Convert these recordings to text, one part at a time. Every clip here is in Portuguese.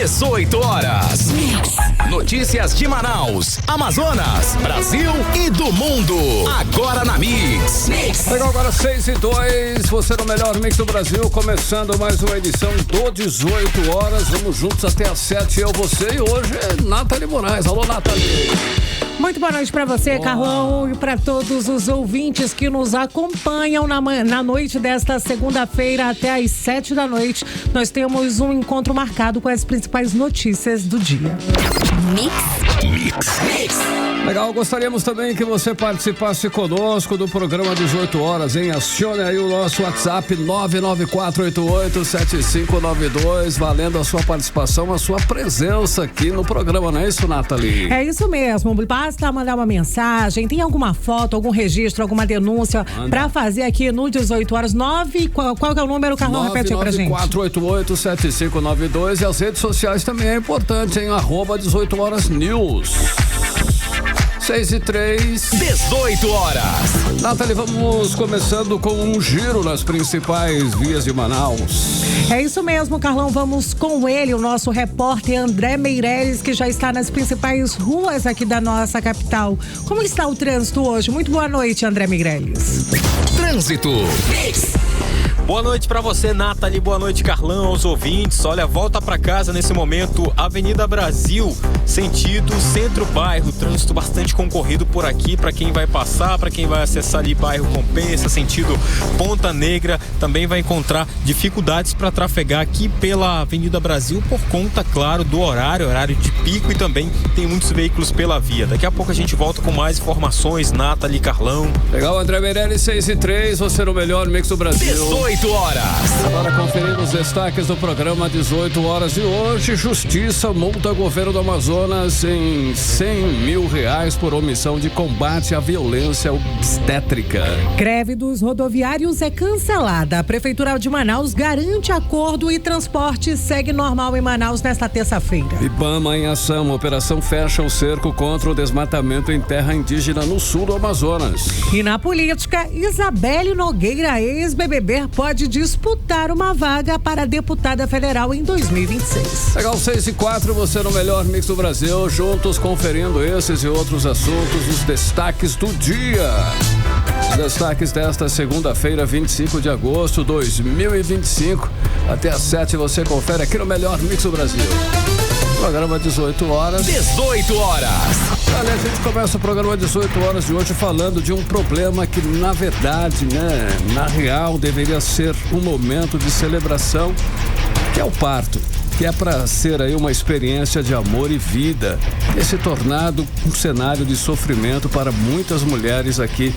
18 horas. Notícias de Manaus, Amazonas, Brasil e do mundo. Agora na Mix. Legal, agora 6:02, você no melhor Mix do Brasil, começando mais uma edição do 18 horas. Vamos juntos até às 7, eu, você, e hoje é Nathalie Moraes. Alô, Nathalie. Muito boa noite pra você, Carlão, e pra todos os ouvintes que nos acompanham na noite desta segunda-feira até às 7 da noite. Nós temos um encontro marcado com as principais notícias do dia. Mix. Legal, gostaríamos também que você participasse conosco do programa 18 horas, hein? Acione aí o nosso WhatsApp 994887592, valendo a sua participação, a sua presença aqui no programa, não é isso, Nathalie? É isso mesmo, basta mandar uma mensagem, tem alguma foto, algum registro, alguma denúncia pra fazer aqui no 18 horas, qual que é o número, Carlão? Repete aí pra gente. 994887592, e as redes sociais também é importante, hein? @18 horas news. 6:03. 18 horas. Nathalie, vamos começando com um giro nas principais vias de Manaus. É isso mesmo, Carlão. Vamos com ele, o nosso repórter André Meireles, que já está nas principais ruas aqui da nossa capital. Como está o trânsito hoje? Muito boa noite, André Meireles. Trânsito. Boa noite pra você, Nathalie. Boa noite, Carlão, aos ouvintes. Olha, volta pra casa nesse momento, Avenida Brasil, sentido centro-bairro. Trânsito bastante concorrido por aqui pra quem vai passar, pra quem vai acessar ali bairro Compensa, sentido Ponta Negra. Também vai encontrar dificuldades pra trafegar aqui pela Avenida Brasil por conta, claro, do horário de pico, e também tem muitos veículos pela via. Daqui a pouco a gente volta com mais informações, Nathalie, Carlão. Legal, André Meireles, 6:03, você no melhor Mix do Brasil. 18 horas. Agora conferindo os destaques do programa 18 horas de hoje. Justiça multa governo do Amazonas em R$100 mil por omissão de combate à violência obstétrica. Greve dos rodoviários é cancelada. A Prefeitura de Manaus garante acordo e transporte segue normal em Manaus nesta terça-feira. IBAMA em ação. Operação fecha o cerco contra o desmatamento em terra indígena no sul do Amazonas. E na política, Isabelle Nogueira, ex-BBB, pode disputar uma vaga para deputada federal em 2026. Legal, 6:04, você no melhor Mix do Brasil, juntos conferindo esses e outros assuntos, os destaques do dia. Os destaques desta segunda-feira, 25 de agosto de 2025. Até às 7 você confere aqui no melhor Mix do Brasil. Programa 18 horas. 18 horas. Olha, a gente começa o programa 18 horas de hoje falando de um problema que, na verdade, na real, deveria ser um momento de celebração, que é o parto, que é para ser aí uma experiência de amor e vida, e se tornado um cenário de sofrimento para muitas mulheres aqui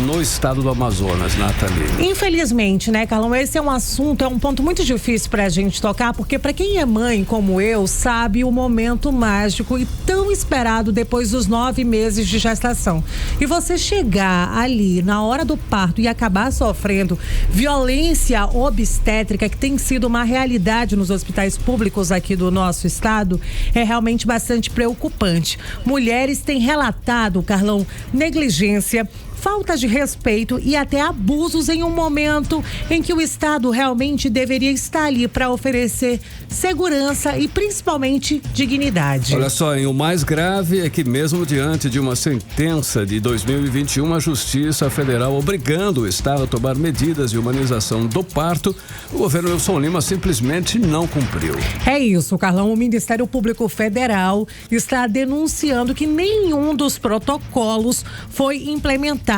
no estado do Amazonas, Nathalie. Infelizmente, né, Carlão, esse é um assunto, é um ponto muito difícil pra gente tocar, porque pra quem é mãe como eu, sabe o momento mágico e tão esperado depois dos 9 meses de gestação. E você chegar ali na hora do parto e acabar sofrendo violência obstétrica, que tem sido uma realidade nos hospitais públicos aqui do nosso estado, é realmente bastante preocupante. Mulheres têm relatado, Carlão, negligência, falta de respeito e até abusos em um momento em que o Estado realmente deveria estar ali para oferecer segurança e principalmente dignidade. Olha só, o mais grave é que mesmo diante de uma sentença de 2021, a Justiça Federal obrigando o Estado a tomar medidas de humanização do parto, o governo Wilson Lima simplesmente não cumpriu. É isso, Carlão. O Ministério Público Federal está denunciando que nenhum dos protocolos foi implementado.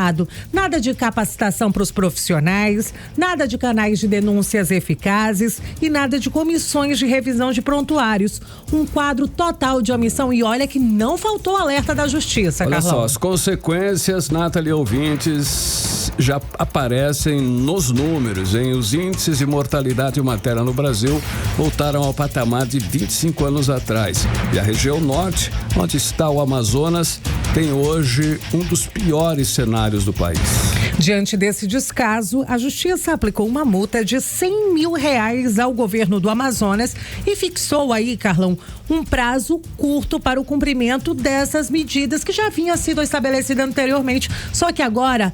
Nada de capacitação para os profissionais, nada de canais de denúncias eficazes e nada de comissões de revisão de prontuários. Um quadro total de omissão, e olha que não faltou alerta da Justiça, Carlão. Olha só, as consequências, Nathalie, ouvintes, já aparecem nos números, hein? Os índices de mortalidade materna no Brasil voltaram ao patamar de 25 anos atrás. E a região norte, onde está o Amazonas, tem hoje um dos piores cenários do país. Diante desse descaso, a Justiça aplicou uma multa de R$100 mil ao governo do Amazonas e fixou aí, Carlão, um prazo curto para o cumprimento dessas medidas que já vinha sido estabelecida anteriormente. Só que agora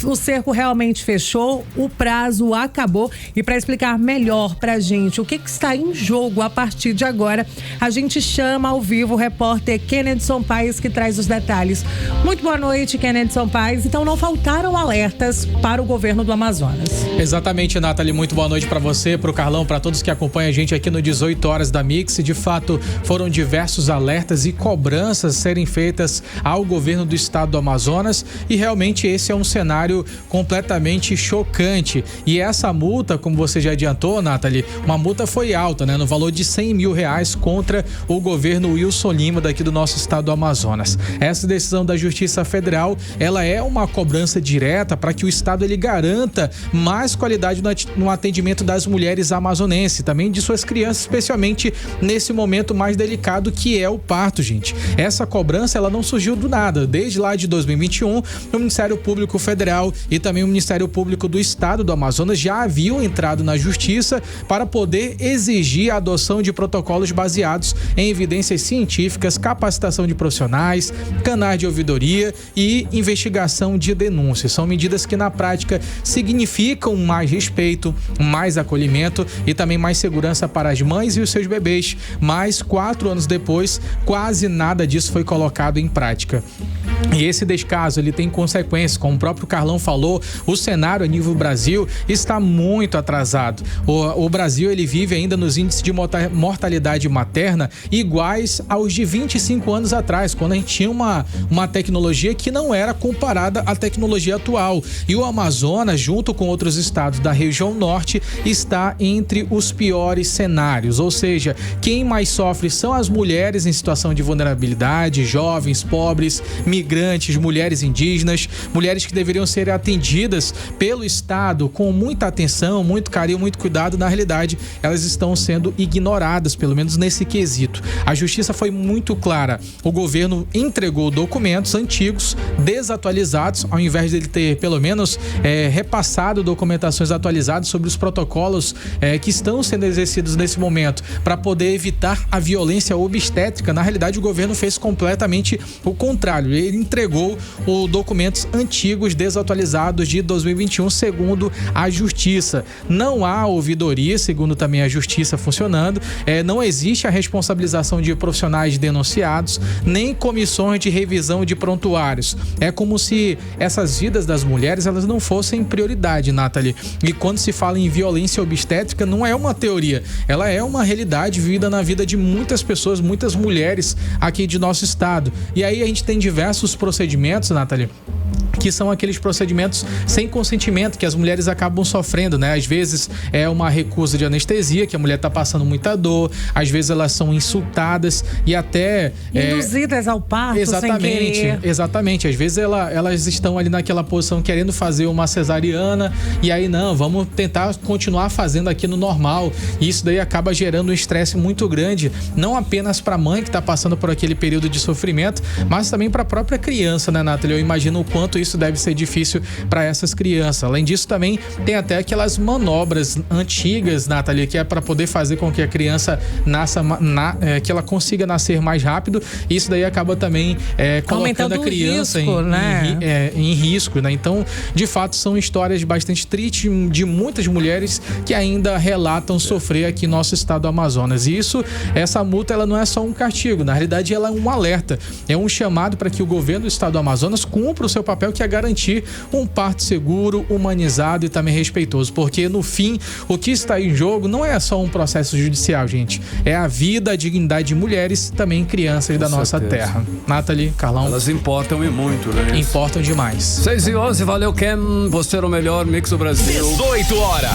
o cerco realmente fechou, o prazo acabou. E para explicar melhor pra gente o que está em jogo a partir de agora, a gente chama ao vivo o repórter Kennedson Paes, que traz os detalhes. Muito boa noite, Kennedson Paes. Então não faltaram alertas para o governo do Amazonas. Exatamente, Nathalie. Muito boa noite para você, para o Carlão, para todos que acompanham a gente aqui no 18 Horas da Mix. De fato, foram diversos alertas e cobranças serem feitas ao governo do estado do Amazonas e realmente esse é um cenário completamente chocante. E essa multa, como você já adiantou, Nathalie, uma multa foi alta, né? No valor de R$100 mil contra o governo Wilson Lima daqui do nosso estado do Amazonas. Essa decisão da Justiça Federal, ela é uma cobrança direta para que o estado ele garanta mais qualidade no atendimento das mulheres amazonenses, também de suas crianças, especialmente nesse momento mais delicado que é o parto, gente. Essa cobrança, ela não surgiu do nada. Desde lá de 2021, o Ministério Público Federal e também o Ministério Público do Estado do Amazonas já haviam entrado na Justiça para poder exigir a adoção de protocolos baseados em evidências científicas, capacitação de profissionais, canais de ouvidoria e investigação de denúncias. São medidas que na prática significam mais respeito, mais acolhimento e também mais segurança para as mães e os seus bebês. Mas 4 anos depois, quase nada disso foi colocado em prática. E esse descaso, ele tem consequências, como o próprio Carlão falou, o cenário a nível Brasil está muito atrasado. O Brasil, ele vive ainda nos índices de mortalidade materna iguais aos de 25 anos atrás, quando a gente tinha uma tecnologia que não era comparada à tecnologia atual. E o Amazonas, junto com outros estados da região norte, está entre os piores cenários. Ou seja, quem mais sofre são as mulheres em situação de vulnerabilidade, jovens, pobres, migrantes, mulheres indígenas, mulheres que deveriam ser atendidas pelo Estado com muita atenção, muito carinho, muito cuidado. Na realidade, elas estão sendo ignoradas, pelo menos nesse quesito. A Justiça foi muito clara. O governo entregou documentos antigos, desatualizados, ao invés de ele ter, pelo menos, repassado documentações atualizadas sobre os protocolos que estão sendo exercidos nesse momento para poder evitar a violência obstétrica. Na realidade, o governo fez completamente o contrário. Ele entregou os documentos antigos, desatualizados de 2021, segundo a Justiça. Não há ouvidoria, segundo também a Justiça, funcionando. Não existe a responsabilização de profissionais denunciados, nem comissões de revisão de prontuários. É como se essas vidas das mulheres, elas não fossem prioridade, Nathalie. E quando se fala em violência obstétrica, não é uma teoria, ela é uma realidade vivida na vida de muitas pessoas, muitas mulheres aqui de nosso estado. E aí a gente tem diversos procedimentos, Nathalie, que são aqueles procedimentos sem consentimento que as mulheres acabam sofrendo, né? Às vezes é uma recusa de anestesia, que a mulher tá passando muita dor, às vezes elas são insultadas e até induzidas ao parto. Exatamente, sem querer. Exatamente. Às vezes elas estão ali naquela posição querendo fazer uma cesariana e aí não, vamos tentar continuar fazendo aqui no normal. E isso daí acaba gerando um estresse muito grande, não apenas para a mãe que tá passando por aquele período de sofrimento, mas também para a própria criança, né, Nathalie? Eu imagino o quanto isso deve ser difícil para essas crianças. Além disso, também tem até aquelas manobras antigas, Nathalie, que é para poder fazer com que a criança nasça, que ela consiga nascer mais rápido. Isso daí acaba também colocando a criança em risco, né? Então, de fato, são histórias bastante tristes de muitas mulheres que ainda relatam sofrer aqui no nosso estado do Amazonas. E essa multa, ela não é só um castigo, na realidade ela é um alerta, é um chamado para que o governo do estado do Amazonas cumpra o seu papel, que é garantir um parto seguro, humanizado e também respeitoso, porque no fim, o que está em jogo não é só um processo judicial, gente, é a vida, a dignidade de mulheres, também crianças da nossa terra. Nathalie, Carlão. Elas importam e muito, né? Importam demais. 6h11, valeu, Ken, você era o melhor mix do Brasil. 18 horas.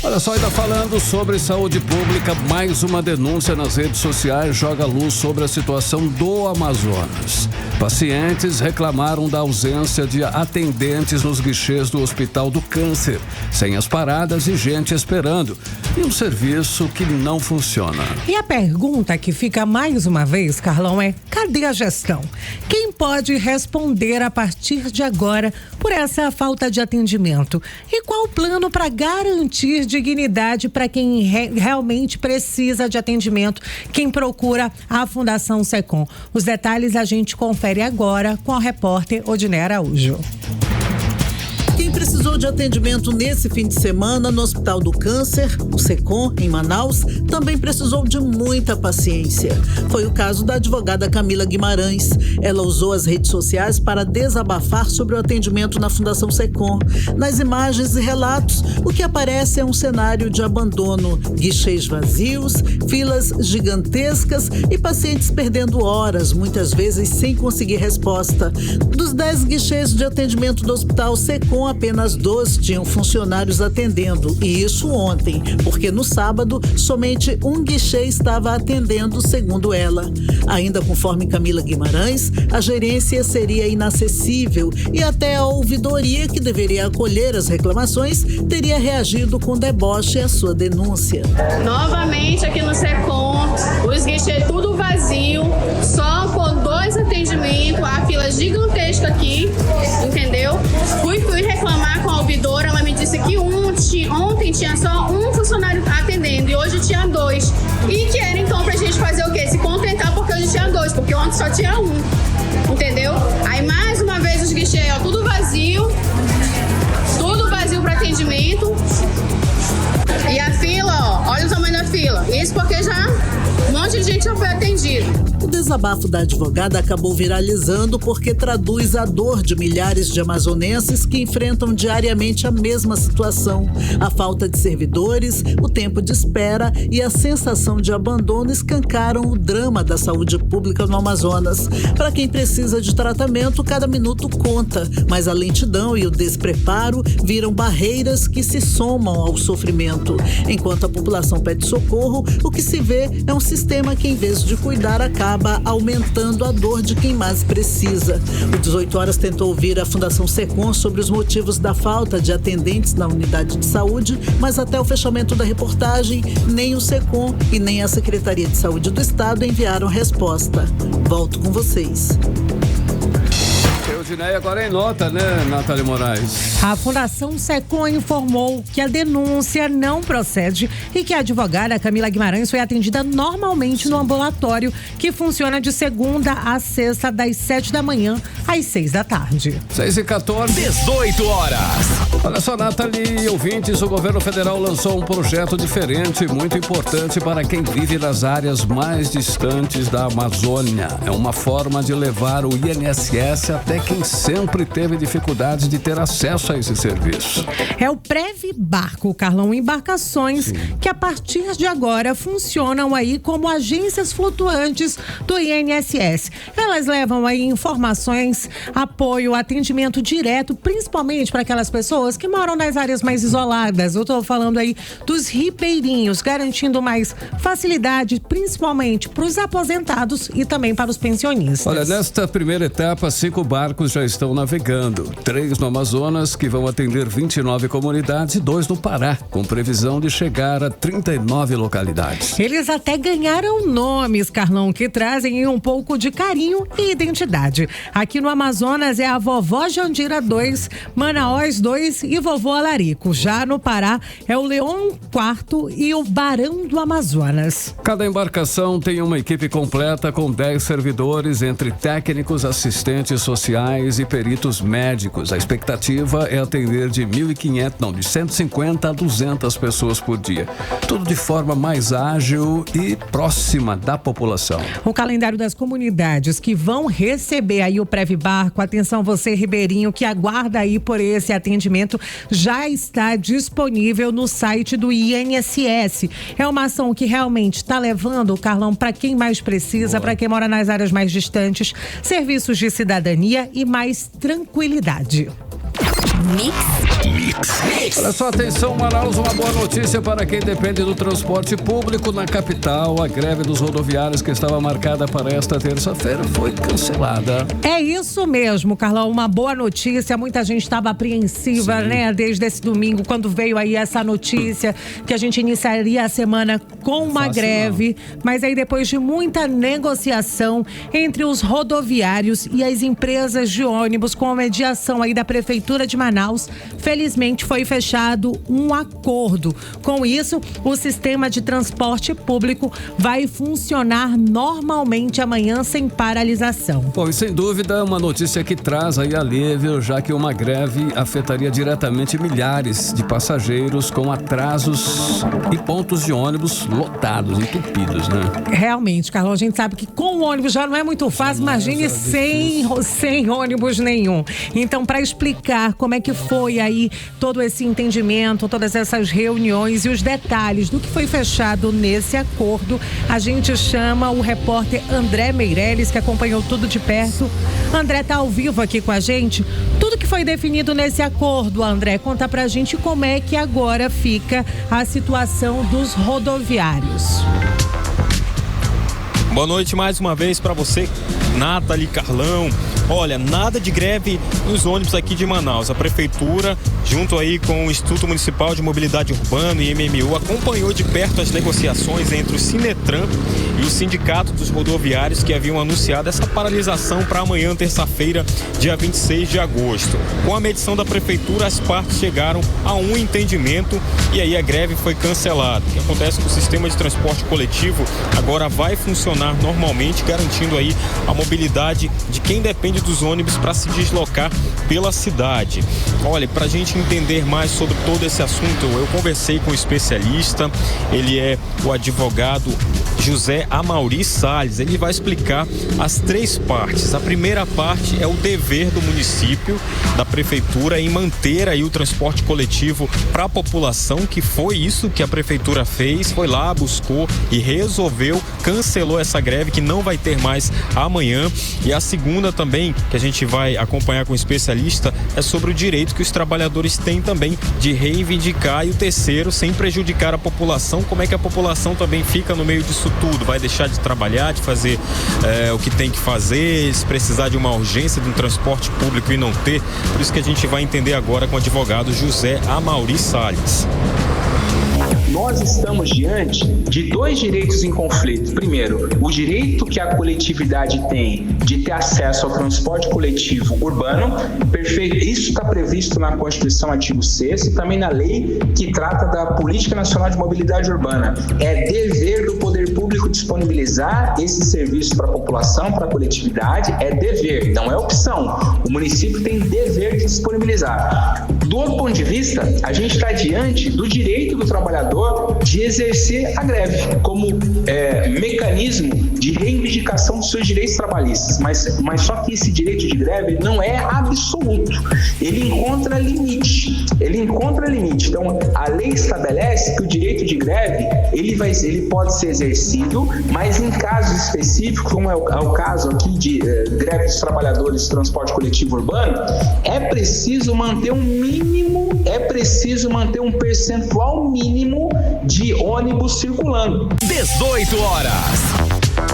Olha só, ainda falando sobre saúde pública, mais uma denúncia nas redes sociais joga luz sobre a situação do Amazonas. Pacientes reclamaram da ausência de dia atendentes nos guichês do Hospital do Câncer, sem as paradas e gente esperando. E um serviço que não funciona. E a pergunta que fica mais uma vez, Carlão, é: cadê a gestão? Quem pode responder a partir de agora por essa falta de atendimento? E qual o plano para garantir dignidade para quem realmente precisa de atendimento, quem procura a Fundação SECOM? Os detalhes a gente confere agora com a repórter Odiné Araújo. Quem precisou de atendimento nesse fim de semana no Hospital do Câncer, o SECOM, em Manaus, também precisou de muita paciência. Foi o caso da advogada Camila Guimarães. Ela usou as redes sociais para desabafar sobre o atendimento na Fundação SECOM. Nas imagens e relatos, o que aparece é um cenário de abandono, guichês vazios, filas gigantescas e pacientes perdendo horas, muitas vezes sem conseguir resposta. Dos 10 guichês de atendimento do Hospital SECOM, apenas 2 tinham funcionários atendendo, e isso ontem, porque no sábado somente um guichê estava atendendo, segundo ela. Ainda conforme Camila Guimarães, a gerência seria inacessível e até a ouvidoria, que deveria acolher as reclamações, teria reagido com deboche à sua denúncia. Novamente aqui no SECOM, os guichês tudo vazio, só com 2 atendimentos, a fila gigantesca aqui, entendeu? Fui reclamar com a ouvidora, ela me disse que ontem tinha só um funcionário atendendo e hoje tinha 2. E querem então pra gente fazer o quê? Se contentar porque hoje tinha 2, porque ontem só tinha 1, entendeu? Aí mais uma vez os guichês, ó, tudo vazio para atendimento. E a fila, ó, olha o tamanho da fila. Isso porque já um monte de gente já foi atendido. O desabafo da advogada acabou viralizando porque traduz a dor de milhares de amazonenses que enfrentam diariamente a mesma situação. A falta de servidores, o tempo de espera e a sensação de abandono escancaram o drama da saúde pública no Amazonas. Para quem precisa de tratamento, cada minuto conta, mas a lentidão e o despreparo viram barreiras que se somam ao sofrimento. Enquanto a população pede socorro, o que se vê é um sistema que, em vez de cuidar, acaba aumentando a dor de quem mais precisa. O 18 Horas tentou ouvir a Fundação SECOM sobre os motivos da falta de atendentes na unidade de saúde, mas até o fechamento da reportagem, nem o SECOM e nem a Secretaria de Saúde do Estado enviaram resposta. Volto com vocês. Odiné, agora em nota, né, Nathalie Moraes? A Fundação SECOM informou que a denúncia não procede e que a advogada Camila Guimarães foi atendida normalmente no ambulatório, que funciona de segunda a sexta, das 7 da manhã às 6 da tarde. 6h14. 18 horas. Olha só, Nathalie e ouvintes, o governo federal lançou um projeto diferente, muito importante para quem vive nas áreas mais distantes da Amazônia. É uma forma de levar o INSS até quem sempre teve dificuldades de ter acesso a esse serviço. É o Previbarco, Carlão, embarcações que a partir de agora funcionam aí como agências flutuantes do INSS. Elas levam aí informações, apoio, atendimento direto, principalmente para aquelas pessoas que moram nas áreas mais isoladas. Eu estou falando aí dos ribeirinhos, garantindo mais facilidade, principalmente para os aposentados e também para os pensionistas. Olha, nesta primeira etapa, 5 barcos já estão navegando. 3 no Amazonas, que vão atender 29 comunidades, e 2 no Pará, com previsão de chegar a 39 localidades. Eles até ganharam nomes, Carlão, que trazem um pouco de carinho e identidade. Aqui no Amazonas é a Vovó Jandira 2, Manaós 2 e Vovô Alarico. Já no Pará é o Leão 4 e o Barão do Amazonas. Cada embarcação tem uma equipe completa com 10 servidores, entre técnicos, assistentes sociais e peritos médicos. A expectativa é atender de 150 a 200 pessoas por dia. Tudo de forma mais ágil e próxima da população. O calendário das comunidades que vão receber aí o Previbarco, atenção você ribeirinho que aguarda aí por esse atendimento, já está disponível no site do INSS. É uma ação que realmente está levando, Carlão, para quem mais precisa, para quem mora nas áreas mais distantes, serviços de cidadania e mais tranquilidade. Mix Olha só, atenção, Manaus, uma boa notícia para quem depende do transporte público na capital. A greve dos rodoviários que estava marcada para esta terça-feira foi cancelada. É isso mesmo, Carlão, uma boa notícia. Muita gente estava apreensiva, né, desde esse domingo, quando veio aí essa notícia que a gente iniciaria a semana com uma greve. Mas aí, depois de muita negociação entre os rodoviários e as empresas de ônibus, com a mediação aí da Prefeitura de Manaus, felizmente foi fechado um acordo. Com isso, o sistema de transporte público vai funcionar normalmente amanhã sem paralisação. Bom, e sem dúvida uma notícia que traz aí alívio, já que uma greve afetaria diretamente milhares de passageiros com atrasos e pontos de ônibus lotados, entupidos, né? Realmente, Carlão, a gente sabe que com o ônibus já não é muito fácil, imagine sem ônibus nenhum. Então, para explicar como é que foi aí todo esse entendimento, todas essas reuniões e os detalhes do que foi fechado nesse acordo, a gente chama o repórter André Meirelles, que acompanhou tudo de perto. André tá ao vivo aqui com a gente. Tudo que foi definido nesse acordo, André, conta pra gente como é que agora fica a situação dos rodoviários. Boa noite mais uma vez para você, Nathalie, Carlão. Olha, nada de greve nos ônibus aqui de Manaus. A Prefeitura, junto aí com o Instituto Municipal de Mobilidade Urbana e MMU, acompanhou de perto as negociações entre o Sinetran e o Sindicato dos Rodoviários, que haviam anunciado essa paralisação para amanhã, terça-feira, dia 26 de agosto. Com a medição da Prefeitura, as partes chegaram a um entendimento e aí a greve foi cancelada. O que acontece com o sistema de transporte coletivo agora vai funcionar normalmente, garantindo aí a mobilidade de quem depende dos ônibus para se deslocar pela cidade. Olha, para a gente entender mais sobre todo esse assunto, eu conversei com um especialista, ele é o advogado José Amauri Salles. Ele vai explicar as três partes. A primeira parte é o dever do município, da prefeitura, em manter aí o transporte coletivo para a população, que foi isso que a prefeitura fez, foi lá, buscou e resolveu, cancelou essa greve que não vai ter mais amanhã. E a segunda também, que a gente vai acompanhar com o especialista, é sobre o direito que os trabalhadores têm também de reivindicar. E o terceiro, sem prejudicar a população, como é que a população também fica no meio disso tudo, vai deixar de trabalhar, de fazer o que tem que fazer, se precisar de uma urgência de um transporte público e não ter. Por isso que a gente vai entender agora com o advogado José Amauri Salles. Nós estamos diante de dois direitos em conflito. Primeiro, o direito que a coletividade tem de ter acesso ao transporte coletivo urbano. Perfeito. Isso está previsto na Constituição, artigo 6º, e também na lei que trata da Política Nacional de Mobilidade Urbana. É dever do poder público disponibilizar esse serviço para a população, para a coletividade. É dever, não é opção. O município tem dever de disponibilizar. Do outro ponto de vista, a gente está diante do direito do trabalhador de exercer a greve como mecanismo de reivindicação dos seus direitos trabalhistas. Mas só que esse direito de greve não é absoluto. Ele encontra limite. Então, a lei estabelece que o direito de greve ele pode ser exercido, mas em casos específicos, como é o caso aqui de greve dos trabalhadores do transporte coletivo urbano, é preciso manter um percentual mínimo de ônibus circulando. 18 horas.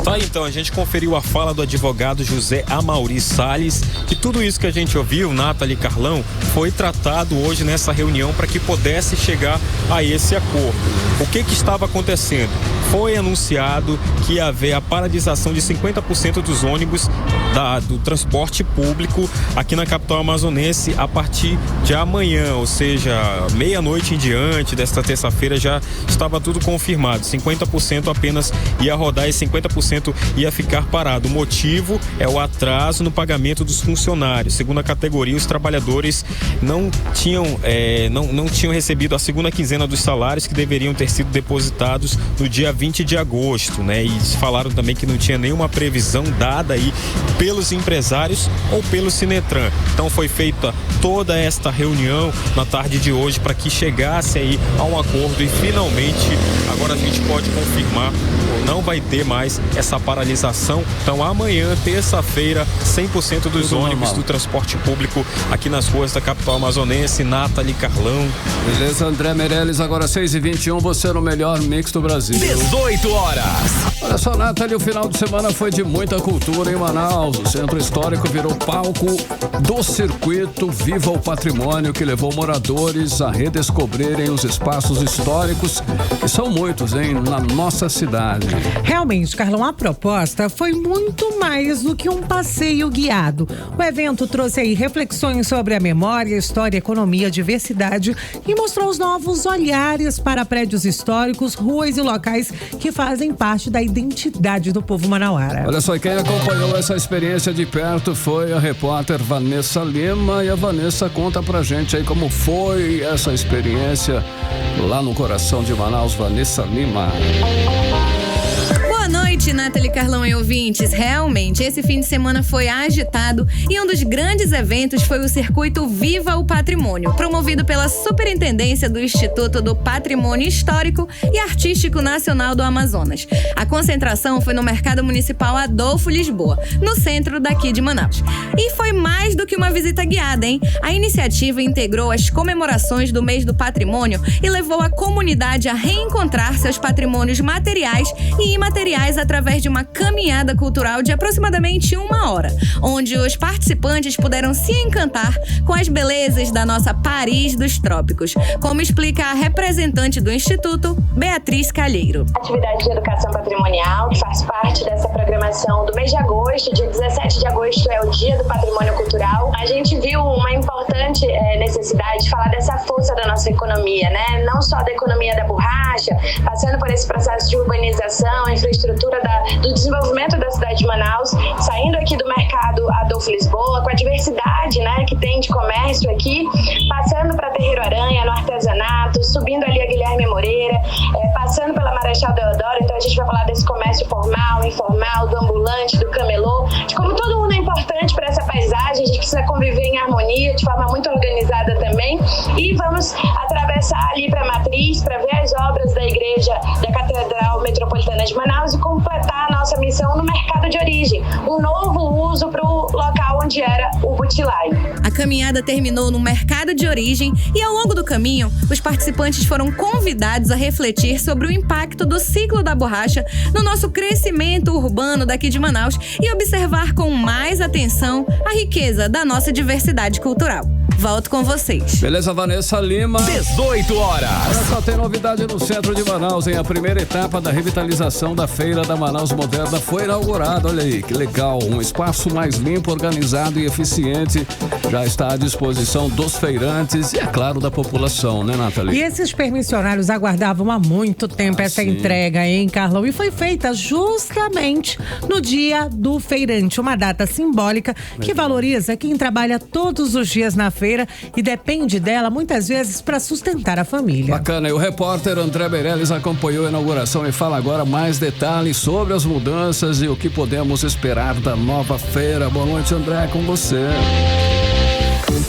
Tá, então, a gente conferiu a fala do advogado José Amauri Salles, que tudo isso que a gente ouviu, Nathalie, Carlão, foi tratado hoje nessa reunião para que pudesse chegar a esse acordo. O que estava acontecendo? Foi anunciado que ia haver a paralisação de 50% dos ônibus do transporte público aqui na capital amazonense a partir de amanhã, ou seja, meia-noite em diante desta terça-feira já estava tudo confirmado. 50% apenas ia rodar e 50% ia ficar parado. O motivo é o atraso no pagamento dos funcionários. Segundo a categoria, os trabalhadores não tinham recebido a segunda quinzena dos salários que deveriam ter sido depositados no dia 20 de agosto, né? E falaram também que não tinha nenhuma previsão dada aí pelos empresários ou pelo Sinetran. Então foi feita toda esta reunião na tarde de hoje para que chegasse aí a um acordo e finalmente agora a gente pode confirmar, não vai ter mais essa paralisação. Então amanhã, terça-feira, 100% dos tudo ônibus normal do transporte público aqui nas ruas da capital amazonense. Nathalie, Carlão. Beleza, André Meirelles, agora 6h21, você no melhor mix do Brasil. 18 horas. Olha só, Nathalie, o final de semana foi de muita cultura em Manaus. O Centro Histórico virou palco do circuito Viva o Patrimônio, que levou moradores a redescobrirem os espaços históricos, que são muitos, hein, na nossa cidade. Realmente, Carlão, a proposta foi muito mais do que um passeio guiado. O evento trouxe aí reflexões sobre a memória, história, economia, diversidade e mostrou os novos olhares para prédios históricos, ruas e locais que fazem parte da identidade do povo manauara. Olha só, quem acompanhou essa experiência de perto foi a repórter Vanessa Lima, e a Vanessa conta pra gente aí como foi essa experiência lá no coração de Manaus. Vanessa Lima. Boa noite, Nathalie, Carlão e ouvintes. Realmente, esse fim de semana foi agitado e um dos grandes eventos foi o circuito Viva o Patrimônio, promovido pela Superintendência do Instituto do Patrimônio Histórico e Artístico Nacional do Amazonas. A concentração foi no Mercado Municipal Adolfo Lisboa, no centro daqui de Manaus. E foi mais do que uma visita guiada, hein? A iniciativa integrou as comemorações do mês do patrimônio e levou a comunidade a reencontrar seus patrimônios materiais e imateriais através de uma caminhada cultural de aproximadamente 1 hora, onde os participantes puderam se encantar com as belezas da nossa Paris dos Trópicos, como explica a representante do Instituto, Beatriz Calheiro. Atividade de educação patrimonial, que faz parte dessa programação do mês de agosto, dia 17 de agosto é o Dia do Patrimônio Cultural. A gente viu uma importante necessidade de falar dessa força da nossa economia, né? Não só da economia da borracha, passando por esse processo de urbanização, infraestrutura do desenvolvimento da cidade de Manaus, saindo aqui do mercado Adolfo Lisboa, com a diversidade, né, que tem de comércio aqui, passando para Terreiro Aranha, no artesanato, subindo ali a Guilherme Moreira, passando pela Marechal Deodoro. Então a gente vai falar desse comércio formal, informal, do ambulante, do camelô, de como todo mundo é importante para essa paisagem. A gente precisa conviver em harmonia, de forma muito organizada também. E vamos atravessar ali para a Matriz, para ver as obras da igreja da Catedral Metropolitana de Manaus e completar a nossa missão no mercado de origem, um novo uso para o local onde era o Butilai. A caminhada terminou no mercado de origem e ao longo do caminho, os participantes foram convidados a refletir sobre o impacto do ciclo da borracha no nosso crescimento urbano daqui de Manaus e observar com mais atenção a riqueza da nossa diversidade cultural. Volto com vocês. Beleza, Vanessa Lima. 18 horas. Olha só, tem novidade no centro de Manaus, em a primeira etapa da revitalização da Feira da Manaus Moderna foi inaugurada. Olha aí, que legal. Um espaço mais limpo, organizado e eficiente já está à disposição dos feirantes e, é claro, da população, né, Nathalie? E esses permissionários aguardavam há muito tempo essa entrega, hein, Carlão? E foi feita justamente no dia do feirante, uma data simbólica que valoriza quem trabalha todos os dias na feira e depende dela muitas vezes para sustentar a família. Bacana, e o repórter André Meirelles acompanhou a inauguração e fala agora mais detalhes sobre as mudanças e o que podemos esperar da nova feira. Boa noite, André, com você.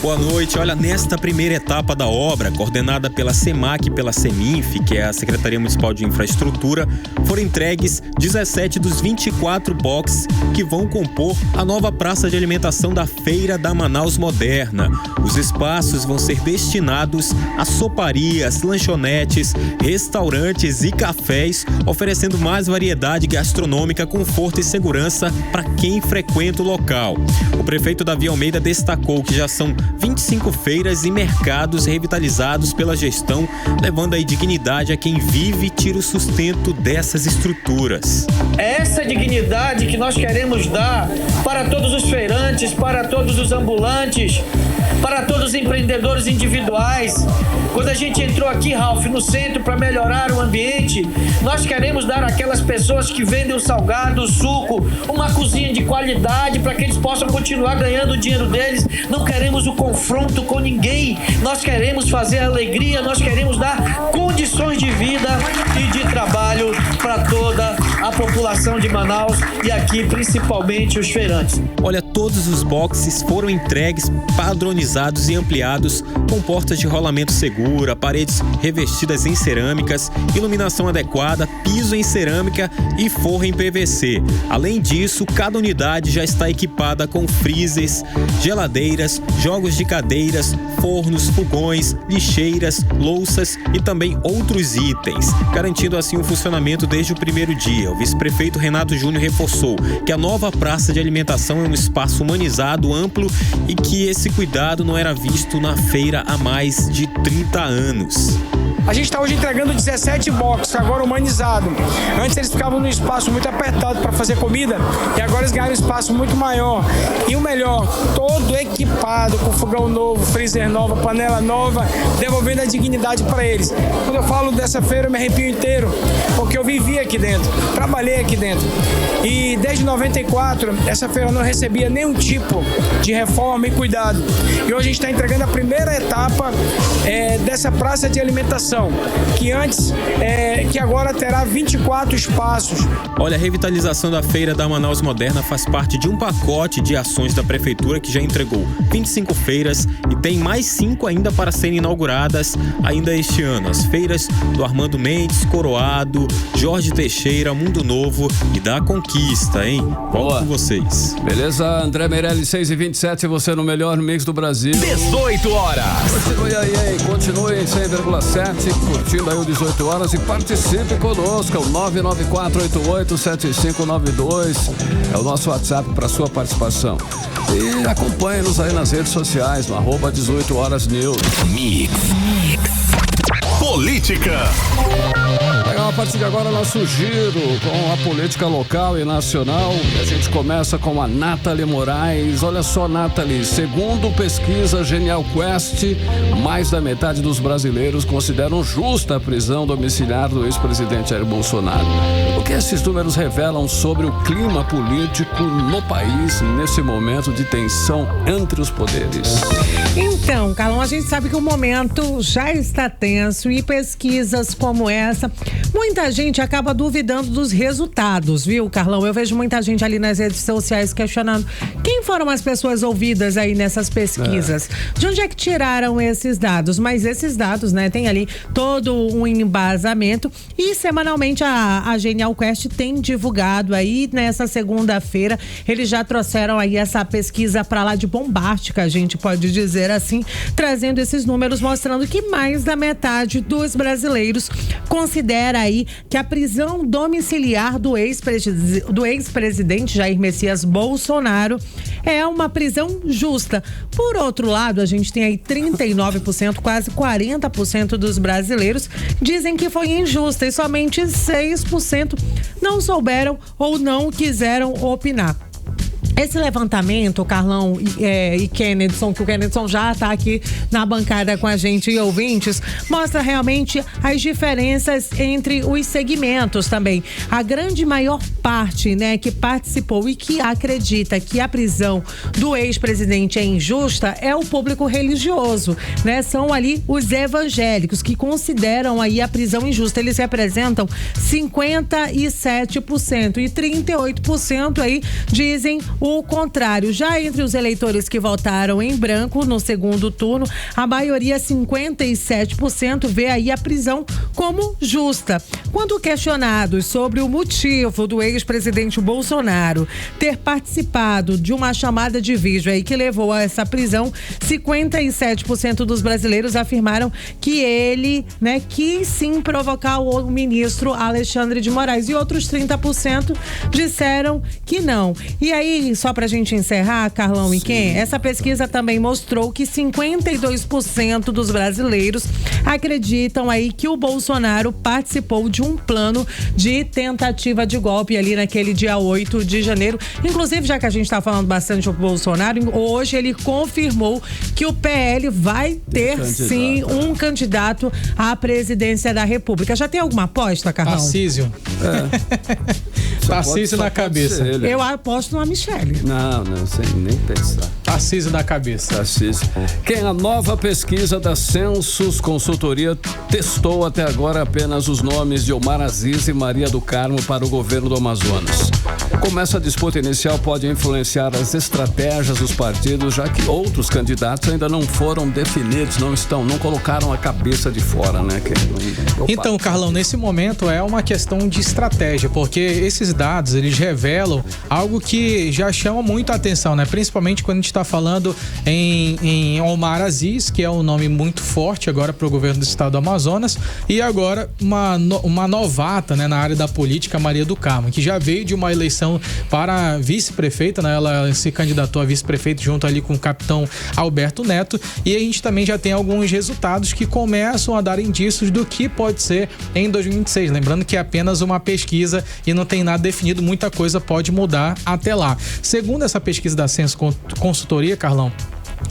Boa noite. Olha, nesta primeira etapa da obra, coordenada pela SEMAC e pela SEMINF, que é a Secretaria Municipal de Infraestrutura, foram entregues 17 dos 24 boxes que vão compor a nova praça de alimentação da Feira da Manaus Moderna. Os espaços vão ser destinados a soparias, lanchonetes, restaurantes e cafés, oferecendo mais variedade gastronômica, conforto e segurança para quem frequenta o local. O prefeito Davi Almeida destacou que já são 25 feiras e mercados revitalizados pela gestão, levando aí dignidade a quem vive e tira o sustento dessas estruturas. É essa dignidade que nós queremos dar para todos os feirantes, para todos os ambulantes, para todos os empreendedores individuais. Quando a gente entrou aqui, Ralf, no centro para melhorar o ambiente, nós queremos dar àquelas pessoas que vendem o salgado, o suco, uma cozinha de qualidade para que eles possam continuar ganhando o dinheiro deles. Não queremos o confronto com ninguém. Nós queremos fazer alegria, nós queremos dar condições de vida e de trabalho para toda a população de Manaus e aqui principalmente os feirantes. Olha, todos os boxes foram entregues, padronizados e ampliados com portas de rolamento segura, paredes revestidas em cerâmicas, iluminação adequada, piso em cerâmica e forro em PVC. Além disso, cada unidade já está equipada com freezers, geladeiras, jogos de cadeiras, fornos, fogões, lixeiras, louças e também outros itens, garantindo assim o funcionamento desde o primeiro dia. O vice-prefeito Renato Júnior reforçou que a nova praça de alimentação é um espaço humanizado, amplo e que esse cuidado não era visto na feira há mais de 30 anos. A gente está hoje entregando 17 boxes, agora humanizado. Antes eles ficavam num espaço muito apertado para fazer comida e agora eles ganharam um espaço muito maior. E o melhor, todo equipado, com fogão novo, freezer nova, panela nova, devolvendo a dignidade para eles. Quando eu falo dessa feira eu me arrepio inteiro, porque eu vivi aqui dentro, trabalhei aqui dentro. E desde 94, essa feira não recebia nenhum tipo de reforma e cuidado. E hoje a gente está entregando a primeira etapa dessa praça de alimentação, que agora terá 24 espaços. Olha, a revitalização da Feira da Manaus Moderna faz parte de um pacote de ações da Prefeitura que já entregou 25 feiras e tem mais 5 ainda para serem inauguradas ainda este ano. As feiras do Armando Mendes, Coroado, Jorge Teixeira, Mundo Novo e da Conquista, hein? Volto com vocês. Beleza, André Meirelles, 6h27, você no melhor mix do Brasil. 18 horas. Continue aí, continue em 100,7, curtindo aí o 18 horas e participe conosco. O 994887592 é o nosso WhatsApp para sua participação. E acompanhe-nos aí nas redes sociais, no @18horasnews. Mix. Política. Legal, a partir de agora nosso giro com a política local e nacional. E a gente começa com a Nathalie Moraes. Olha só, Nathalie, segundo pesquisa Genial Quest, mais da metade dos brasileiros consideram justa a prisão domiciliar do ex-presidente Jair Bolsonaro. O que esses números revelam sobre o clima político no país nesse momento de tensão entre os poderes? Então, Carlão, a gente sabe que o momento já está tenso e pesquisas como essa, muita gente acaba duvidando dos resultados, viu, Carlão? Eu vejo muita gente ali nas redes sociais questionando quem foram as pessoas ouvidas aí nessas pesquisas. De onde é que tiraram esses dados? Mas esses dados, né, tem ali todo um embasamento e semanalmente a Genial Quest tem divulgado aí nessa segunda-feira. Eles já trouxeram aí essa pesquisa pra lá de bombástica, a gente pode dizer assim, trazendo esses números mostrando que mais da metade dos brasileiros considera aí que a prisão domiciliar do ex-presidente Jair Messias Bolsonaro é uma prisão justa. Por outro lado, a gente tem aí 39%, quase 40% dos brasileiros dizem que foi injusta e somente 6% não souberam ou não quiseram opinar. Esse levantamento, Carlão e Kennedson, que o Kennedson já está aqui na bancada com a gente e ouvintes, mostra realmente as diferenças entre os segmentos também. A grande maior parte, né, que participou e que acredita que a prisão do ex-presidente é injusta é o público religioso, né? São ali os evangélicos que consideram aí a prisão injusta. Eles representam 57% e 38% aí dizem o contrário. Já entre os eleitores que votaram em branco no segundo turno, a maioria, 57%, vê aí a prisão como justa. Quando questionados sobre o motivo do ex-presidente Bolsonaro ter participado de uma chamada de vídeo aí que levou a essa prisão, 57% dos brasileiros afirmaram que ele, né, quis sim provocar o ministro Alexandre de Moraes e outros 30% disseram que não. E aí, aí, só pra gente encerrar, Carlão e Ken, essa pesquisa também mostrou que 52% dos brasileiros acreditam aí que o Bolsonaro participou de um plano de tentativa de golpe ali naquele dia 8 de janeiro. Inclusive, já que a gente tá falando bastante do Bolsonaro, hoje ele confirmou que o PL vai ter sim um candidato à presidência da República. Já tem alguma aposta, Carlão? Tarcísio. Tarcísio na cabeça. Eu aposto na Michele. Não, sem nem pensar. Tarcísio na cabeça. Tarcísio. Quem a nova pesquisa da Census Consultoria testou até agora apenas os nomes de Omar Aziz e Maria do Carmo para o governo do Amazonas. Como essa disputa inicial pode influenciar as estratégias dos partidos, já que outros candidatos ainda não foram definidos, não colocaram a cabeça de fora, né? Então, Carlão, nesse momento é uma questão de estratégia, porque esses dados, eles revelam algo que já chama muito a atenção, né? Principalmente quando a gente está falando em Omar Aziz, que é um nome muito forte agora para o governo do estado do Amazonas, e agora uma novata, né, na área da política, Maria do Carmo, que já veio de uma eleição para vice-prefeita, né? Ela se candidatou a vice-prefeito junto ali com o capitão Alberto Neto, e a gente também já tem alguns resultados que começam a dar indícios do que pode ser em 2026. Lembrando que é apenas uma pesquisa e não tem nada definido, muita coisa pode mudar até lá. Segundo essa pesquisa da Census Consultoria, Carlão,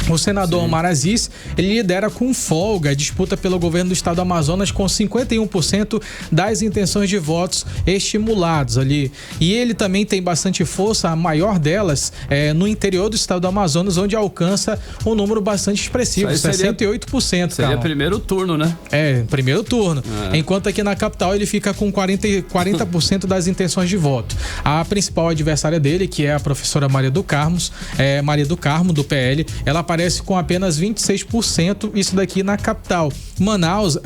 o senador Omar Aziz, ele lidera com folga a disputa pelo governo do estado do Amazonas com 51% das intenções de votos estimulados ali. E ele também tem bastante força, a maior delas no interior do estado do Amazonas, onde alcança um número bastante expressivo, 68%. Seria primeiro turno, né? Primeiro turno. Enquanto aqui na capital ele fica com 40% das intenções de voto. A principal adversária dele, que é a professora Maria do Carmo, do PL, ela aparece com apenas 26%, isso daqui na capital. Manaus,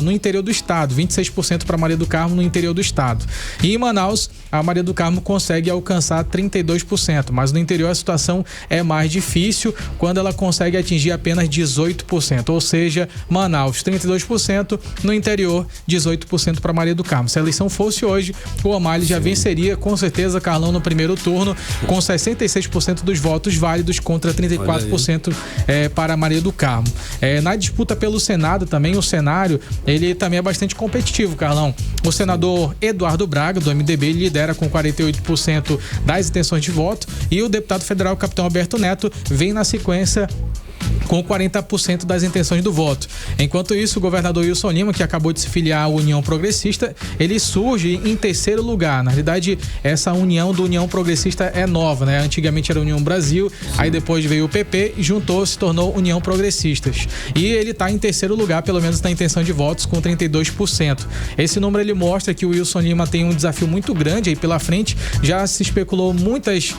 no interior do estado, 26% para Maria do Carmo no interior do estado. E em Manaus, a Maria do Carmo consegue alcançar 32%, mas no interior a situação é mais difícil quando ela consegue atingir apenas 18%, ou seja, Manaus 32%, no interior 18% para Maria do Carmo. Se a eleição fosse hoje, o Omar já venceria com certeza, Carlão, no primeiro turno, com 66% dos votos válidos contra 34% para Maria do Carmo. Na disputa pelo Senado também, o cenário, ele também é bastante competitivo, Carlão. O senador Eduardo Braga, do MDB, ele lidera com 48% das intenções de voto, e o deputado federal capitão Alberto Neto vem na sequência com 40% das intenções do voto. Enquanto isso, o governador Wilson Lima, que acabou de se filiar à União Progressista, ele surge em terceiro lugar. Na realidade, essa união do União Progressista é nova, né? Antigamente era União Brasil, aí depois veio o PP e se tornou União Progressistas. E ele está em terceiro lugar, pelo menos na intenção de votos, com 32%. Esse número ele mostra que o Wilson Lima tem um desafio muito grande aí pela frente. Já se especulou muitas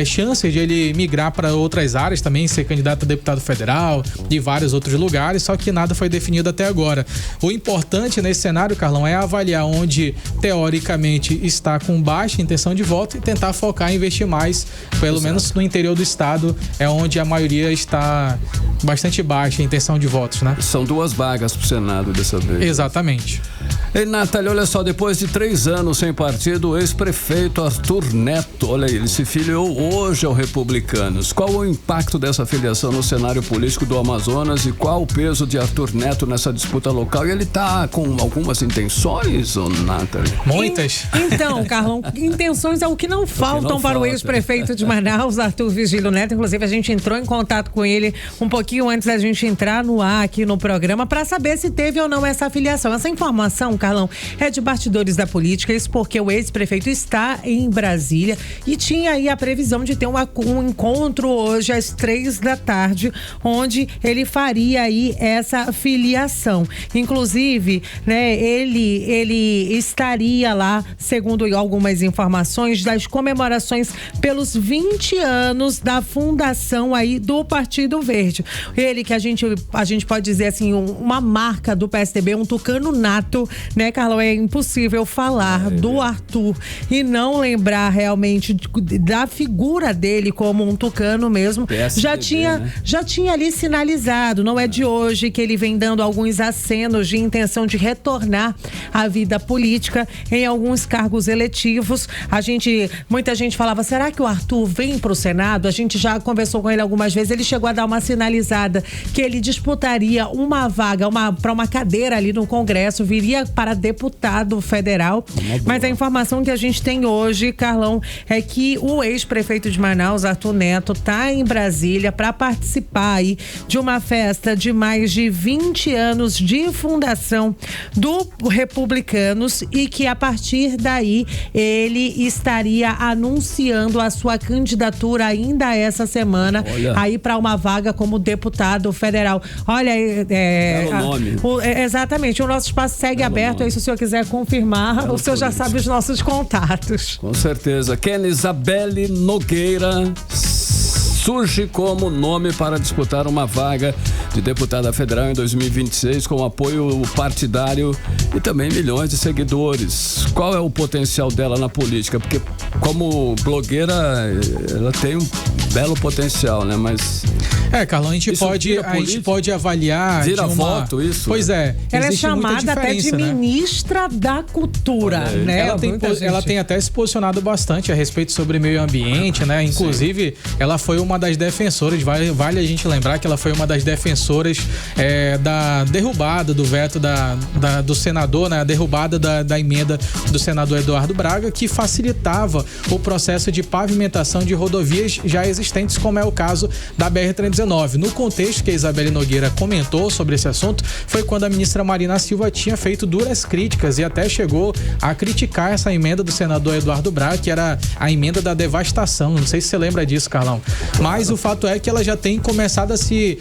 chances de ele migrar para outras áreas também, ser candidato a deputado federal e vários outros lugares, só que nada foi definido até agora. O importante nesse cenário, Carlão, é avaliar onde teoricamente está com baixa intenção de voto e tentar focar em investir mais, pelo menos no interior do estado, é onde a maioria está bastante baixa a intenção de votos, né? São 2 vagas pro Senado dessa vez. Exatamente. E Natália, olha só, depois de 3 anos sem partido, o ex-prefeito Arthur Neto, olha aí, ele se filiou hoje ao Republicanos. Qual o impacto dessa filiação no cenário político do Amazonas e qual o peso de Arthur Neto nessa disputa local? E ele tá com algumas intenções, Natália? Muitas. Então, Carlão, intenções é o que não faltam para o ex-prefeito de Manaus, Arthur Vigílio Neto. Inclusive, a gente entrou em contato com ele um pouquinho antes da gente entrar no ar aqui no programa para saber se teve ou não essa filiação. Essa informação, Carlão, é de bastidores da política, isso porque o ex-prefeito está em Brasília e tinha aí a previsão de ter um encontro hoje às 3 da tarde, onde ele faria aí essa filiação. Inclusive, né, ele estaria lá, segundo algumas informações, das comemorações pelos 20 anos da fundação aí do Partido Verde. Ele que a gente pode dizer assim, uma marca do PSDB, um tucano nato né, Carlão? É impossível falar do Arthur e não lembrar realmente da figura dele como um tucano mesmo. PSDB, Já tinha ali sinalizado, não é de hoje que ele vem dando alguns acenos de intenção de retornar à vida política em alguns cargos eletivos. Muita gente falava, será que o Arthur vem para o Senado? A gente já conversou com ele algumas vezes, ele chegou a dar uma sinalizada que ele disputaria uma vaga para uma cadeira ali no Congresso, viria para deputado federal. Mas a informação que a gente tem hoje, Carlão, é que o ex-prefeito de Manaus, Arthur Neto, está em Brasília para participar aí de uma festa de mais de 20 anos de fundação do Republicanos e que a partir daí ele estaria anunciando a sua candidatura ainda essa semana aí para uma vaga como deputado federal. Olha, exatamente, o nosso espaço segue aberto, aí se o senhor quiser confirmar, o senhor já sabe os nossos contatos. Com certeza. Quem Isabelle Nogueira surge como nome para disputar uma vaga de deputada federal em 2026 com apoio partidário e também milhões de seguidores. Qual é o potencial dela na política? Porque como blogueira ela tem um belo potencial, né? Mas Carlão, a gente pode avaliar vira voto isso? Pois é. Ela é chamada até de ministra da cultura, né? Ela tem até se posicionado bastante a respeito sobre meio ambiente, né? Inclusive, ela foi uma das defensoras, vale a gente lembrar que ela foi uma das defensoras da derrubada do veto do senador, né? A derrubada da emenda do senador Eduardo Braga, que facilitava o processo de pavimentação de rodovias já existentes, como é o caso da BR-319. No contexto que a Isabelle Nogueira comentou sobre esse assunto, foi quando a ministra Marina Silva tinha feito duras críticas e até chegou a criticar essa emenda do senador Eduardo Braga, que era a emenda da devastação. Não sei se você lembra disso, Carlão. Mas o fato é que ela já tem começado a se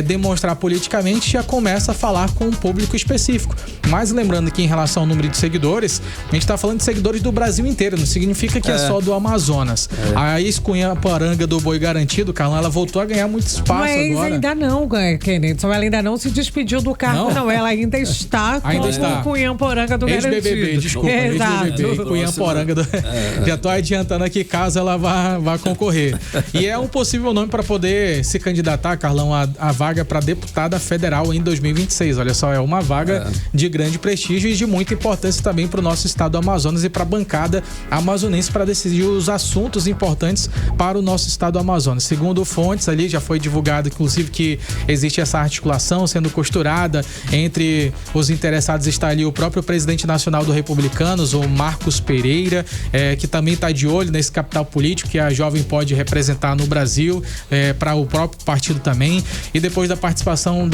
demonstrar politicamente e já começa a falar com um público específico. Mas lembrando que em relação ao número de seguidores, a gente está falando de seguidores do Brasil inteiro, não significa que é só do Amazonas. A ex-cunha-poranga do Boi Garantido, Carlão, ela voltou a ganhar muito espaço agora. Ainda não, Kennedy. Ela ainda não se despediu do cargo, não. Ela ainda está como Cunha-poranga do Garantido. Ex-BBB, desculpa. Ex-BBB, Cunha-poranga do... Já tô adiantando aqui caso ela vá concorrer. E é um possível nome para poder se candidatar, Carlão, a vaga para deputada federal em 2026. Olha só, é uma vaga de grande prestígio e de muita importância também para o nosso estado do Amazonas e para a bancada amazonense para decidir os assuntos importantes para o nosso estado do Amazonas. Segundo fontes ali, já foi divulgado, inclusive, que existe essa articulação sendo costurada entre os interessados. Está ali o próprio presidente nacional do Republicanos, o Marcos Pereira, que também está de olho nesse capital político que a jovem pode representar no Brasil, para o próprio partido também. E depois da participação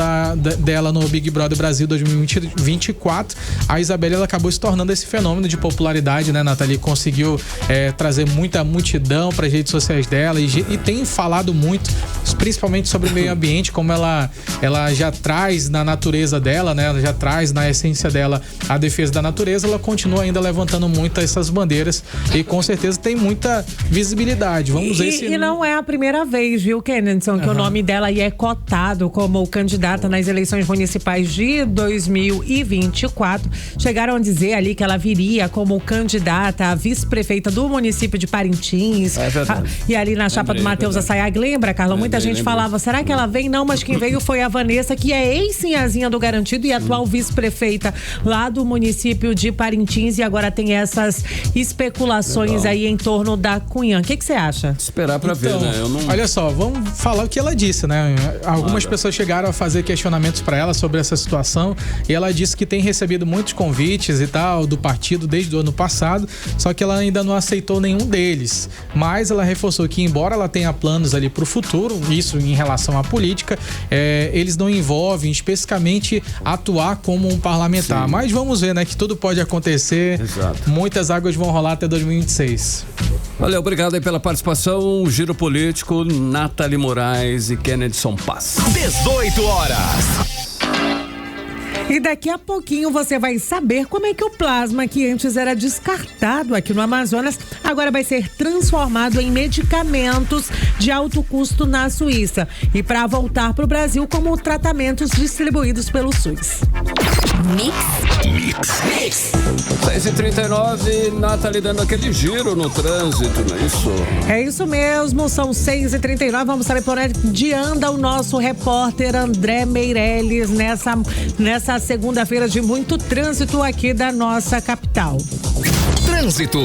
dela no Big Brother Brasil 2024, a Isabelle ela acabou se tornando esse fenômeno de popularidade, né, Nathalie? Conseguiu trazer muita multidão para as redes sociais dela e tem falado muito, principalmente sobre o meio ambiente, como ela já traz na natureza dela, né? Ela já traz na essência dela a defesa da natureza. Ela continua ainda levantando muito essas bandeiras e com certeza tem muita visibilidade. Vamos ver se... E não é a primeira vez, viu, Kennedson, que o nome dela aí é cotado como candidata nas eleições municipais de 2024. Chegaram a dizer ali que ela viria como candidata a vice-prefeita do município de Parintins. E ali na chapa do Matheus Assayag. Lembra, Carlão? Muita gente falava, será que ela vem? Não, mas quem veio foi a Vanessa, que é ex-sinhazinha do Garantido e atual vice-prefeita lá do município de Parintins, e agora tem essas especulações aí em torno da Cunhã. O que você acha? Esperar pra ver, né? Olha só, vamos falar o que ela disse, né? Algumas pessoas chegaram a fazer questionamentos pra ela sobre essa situação e ela disse que tem recebido muitos convites e tal do partido desde o ano passado, só que ela ainda não aceitou nenhum deles. Mas ela reforçou que, embora ela tenha planos ali pro futuro, isso em relação à política, eles não envolvem especificamente atuar como um parlamentar. Sim. Mas vamos ver, né, que tudo pode acontecer. Exato. Muitas águas vão rolar até 2026. Valeu, obrigado aí pela participação. Giro Político, Nathalie Moraes e Kennedson Paz. 18 horas. E daqui a pouquinho você vai saber como é que o plasma, que antes era descartado aqui no Amazonas, agora vai ser transformado em medicamentos de alto custo na Suíça. E para voltar para o Brasil como tratamentos distribuídos pelo SUS. Mix. 6h39, Nathalie dando aquele giro no trânsito, não é isso? É isso mesmo, são 6h39, vamos saber por onde anda o nosso repórter André Meirelles nessa segunda-feira de muito trânsito aqui da nossa capital. Trânsito.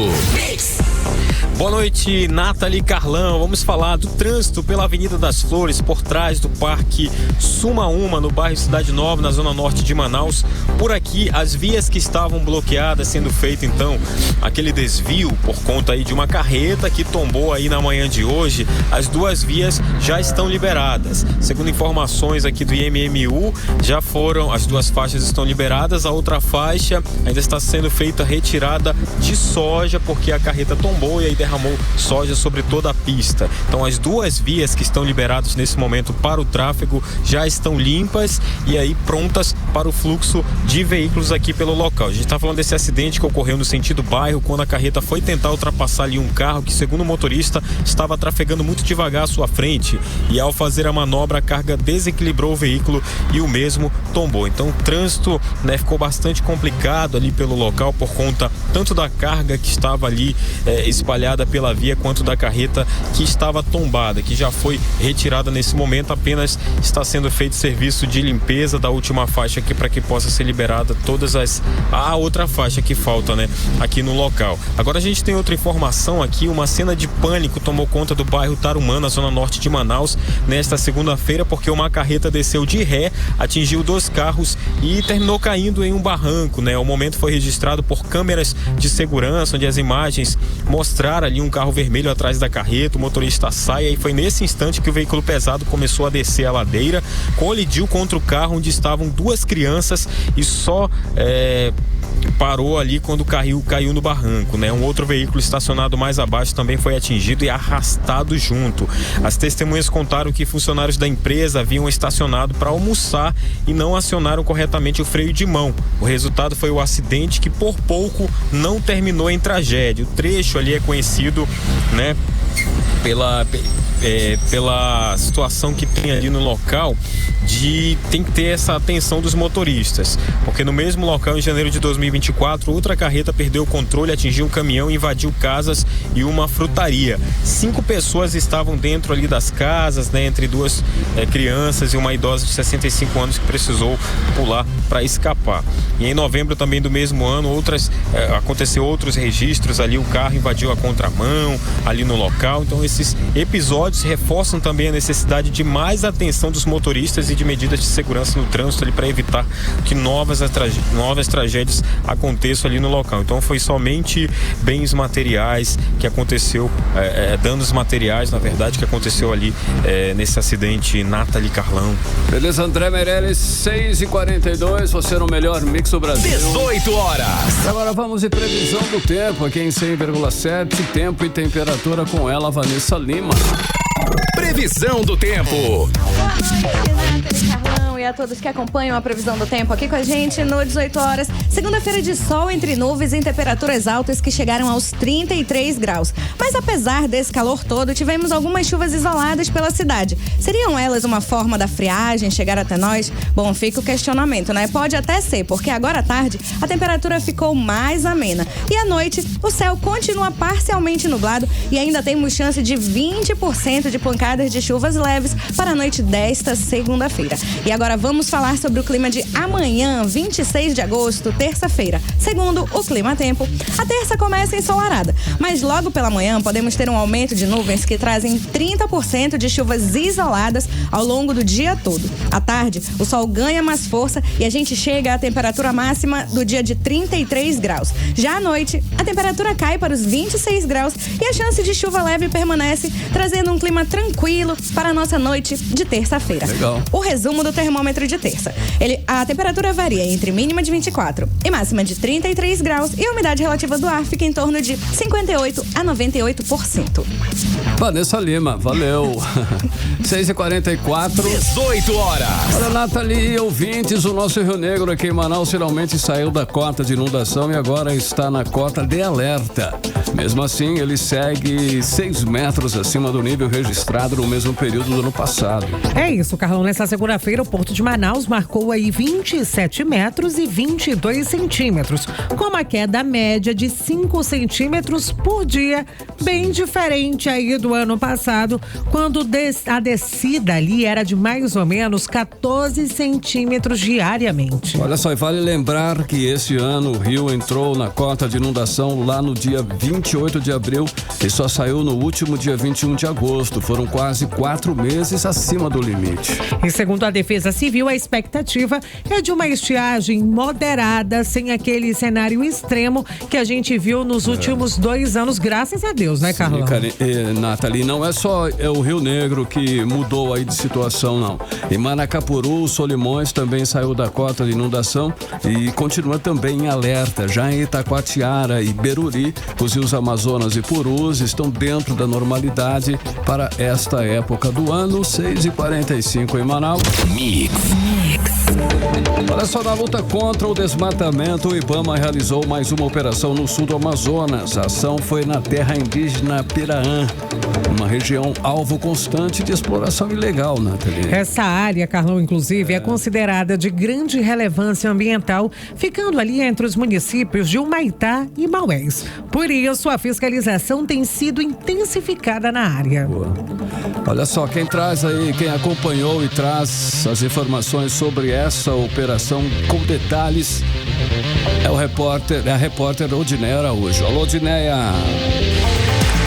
Boa noite, Nathalie Carlão. Vamos falar do trânsito pela Avenida das Flores, por trás do Parque Suma Uma, no bairro Cidade Nova, na zona norte de Manaus. Por aqui, as vias que estavam bloqueadas, sendo feito então aquele desvio por conta aí de uma carreta que tombou aí na manhã de hoje, as duas vias já estão liberadas. Segundo informações aqui do IMMU, já foram, as duas faixas estão liberadas, a outra faixa ainda está sendo feita retirada de soja, porque a carreta tombou e aí derramou soja sobre toda a pista. Então as duas vias que estão liberadas nesse momento para o tráfego já estão limpas e aí prontas para o fluxo de veículos aqui pelo local. A gente está falando desse acidente que ocorreu no sentido bairro, quando a carreta foi tentar ultrapassar ali um carro que, segundo o motorista, estava trafegando muito devagar à sua frente, e ao fazer a manobra a carga desequilibrou o veículo e o mesmo tombou. Então o trânsito, né, ficou bastante complicado ali pelo local por conta tanto da carga que estava ali espalhada pela via, quanto da carreta que estava tombada, que já foi retirada nesse momento. Apenas está sendo feito serviço de limpeza da última faixa aqui para que possa ser liberada a outra faixa que falta, né, aqui no local. Agora a gente tem outra informação aqui, uma cena de pânico tomou conta do bairro Tarumã, na zona norte de Manaus, nesta segunda-feira, porque uma carreta desceu de ré, atingiu 2 carros e terminou caindo em um barranco, né? O momento foi registrado por câmeras de segurança, onde as imagens mostraram ali um carro vermelho atrás da carreta, o motorista sai, e foi nesse instante que o veículo pesado começou a descer a ladeira, colidiu contra o carro onde estavam 2 crianças e só parou ali quando caiu no barranco, né? Um outro veículo estacionado mais abaixo também foi atingido e arrastado junto. As testemunhas contaram que funcionários da empresa haviam estacionado para almoçar e não acionaram corretamente o freio de mão. O resultado foi o acidente, que por pouco não terminou em tragédia. O trecho ali é conhecido, né, pela situação que tem ali no local, tem que ter essa atenção dos motoristas, porque no mesmo local, em janeiro de 2024, outra carreta perdeu o controle, atingiu um caminhão, invadiu casas e uma frutaria. 5 pessoas estavam dentro ali das casas, né, entre 2 crianças e uma idosa de 65 anos que precisou pular para escapar. E em novembro também do mesmo ano, aconteceu outros registros ali, o carro invadiu a contramão ali no local. Então esses episódios reforçam também a necessidade de mais atenção dos motoristas e de medidas de segurança no trânsito ali, para evitar que novas tragédias aconteçam ali no local. Então foi somente bens materiais que aconteceu, danos materiais, na verdade, que aconteceu ali nesse acidente. Nathalie Carlão. Beleza, André Meirelles, 6h42, você no melhor mix do Brasil. 18 horas. Agora vamos de previsão do tempo aqui em 100,7, tempo e temperatura com ela, Vanessa Lima. Previsão do tempo. Boa noite, Nathalie Carlão, e a todos que acompanham a previsão do tempo aqui com a gente no 18 horas. Segunda-feira de sol entre nuvens em temperaturas altas que chegaram aos 33 graus. Mas apesar desse calor todo, tivemos algumas chuvas isoladas pela cidade. Seriam elas uma forma da friagem chegar até nós? Bom, fica o questionamento, né? Pode até ser, porque agora à tarde a temperatura ficou mais amena. E à noite o céu continua parcialmente nublado e ainda temos chance de 20% de pancadas de chuvas leves para a noite desta segunda-feira. E agora vamos falar sobre o clima de amanhã, 26 de agosto, terça-feira. Segundo o Clima Tempo, a terça começa ensolarada, mas logo pela manhã podemos ter um aumento de nuvens que trazem 30% de chuvas isoladas ao longo do dia todo. À tarde, o sol ganha mais força e a gente chega à temperatura máxima do dia de 33 graus. Já à noite, a temperatura cai para os 26 graus e a chance de chuva leve permanece, trazendo um clima tranquilo para a nossa noite de terça-feira. Legal. O resumo do termômetro de terça. A temperatura varia entre mínima de 24 e máxima de 33 graus e a umidade relativa do ar fica em torno de 58 a 98%. Vanessa Lima, valeu. 6h44. 18 horas. Olha, Nathalie, ouvintes, o nosso Rio Negro aqui em Manaus finalmente saiu da cota de inundação e agora está na cota de alerta. Mesmo assim, ele segue 6 metros acima do nível registrado no mesmo período do ano passado. É isso, Carlão. Nessa segunda-feira, o Porto Porto de Manaus marcou aí 27 metros e 22 centímetros, com uma queda média de 5 centímetros por dia, bem diferente aí do ano passado, quando a descida ali era de mais ou menos 14 centímetros diariamente. Olha só, e vale lembrar que esse ano o rio entrou na cota de inundação lá no dia 28 de abril e só saiu no último dia 21 de agosto. Foram quase 4 meses acima do limite. E segundo a Defesa Civil, a expectativa é de uma estiagem moderada, sem aquele cenário extremo que a gente viu nos últimos 2 anos, graças a Deus, né, Carlão? Nathalie, não é só o Rio Negro que mudou aí de situação, não. Em Manacapuru, Solimões também saiu da cota de inundação e continua também em alerta. Já em Itacoatiara e Beruri, os rios Amazonas e Purus estão dentro da normalidade para esta época do ano. 6h45 em Manaus. Mix. Olha só, na luta contra o desmatamento, o IBAMA realizou mais uma operação no sul do Amazonas. A ação foi na terra indígena Piraã, uma região alvo constante de exploração ilegal, Nathalie. Essa área, Carlão, inclusive, é considerada de grande relevância ambiental, ficando ali entre os municípios de Humaitá e Maués. Por isso, a fiscalização tem sido intensificada na área. Boa. Olha só, quem acompanhou e traz as informações sobre essa operação com detalhes é a repórter Odineia Araújo. Alô, Odineia!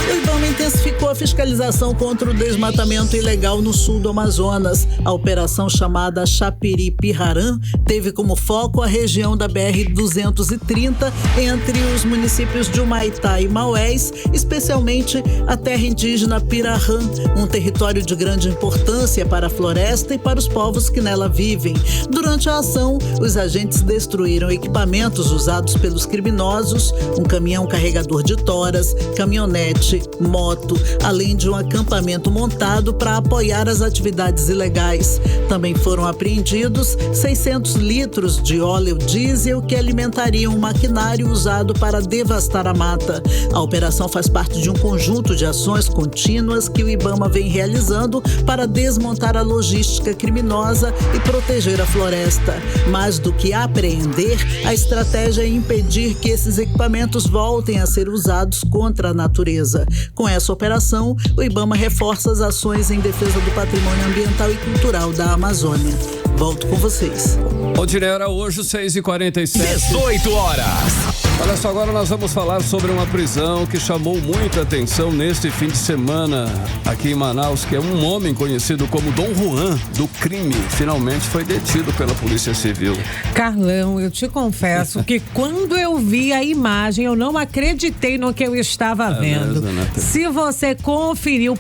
O IBAMA intensificou a fiscalização contra o desmatamento ilegal no sul do Amazonas. A operação chamada Chapiri-Pirarã teve como foco a região da BR-230 entre os municípios de Humaitá e Maués, especialmente a terra indígena Pirarã, um território de grande importância para a floresta e para os povos que nela vivem. Durante a ação, os agentes destruíram equipamentos usados pelos criminosos, um caminhão carregador de toras, caminhonete, moto, além de um acampamento montado para apoiar as atividades ilegais. Também foram apreendidos 600 litros de óleo diesel que alimentariam um maquinário usado para devastar a mata. A operação faz parte de um conjunto de ações contínuas que o IBAMA vem realizando para desmontar a logística criminosa e proteger a floresta. Mais do que apreender, a estratégia é impedir que esses equipamentos voltem a ser usados contra a natureza. Com essa operação, o IBAMA reforça as ações em defesa do patrimônio ambiental e cultural da Amazônia. Volto com vocês. Odineia Araújo, 6h47. 18 horas. Olha só, agora nós vamos falar sobre uma prisão que chamou muita atenção neste fim de semana aqui em Manaus, que é um homem conhecido como Dom Juan, do crime. Finalmente foi detido pela Polícia Civil. Carlão, eu te confesso que quando eu vi a imagem, eu não acreditei no que eu estava vendo. Se você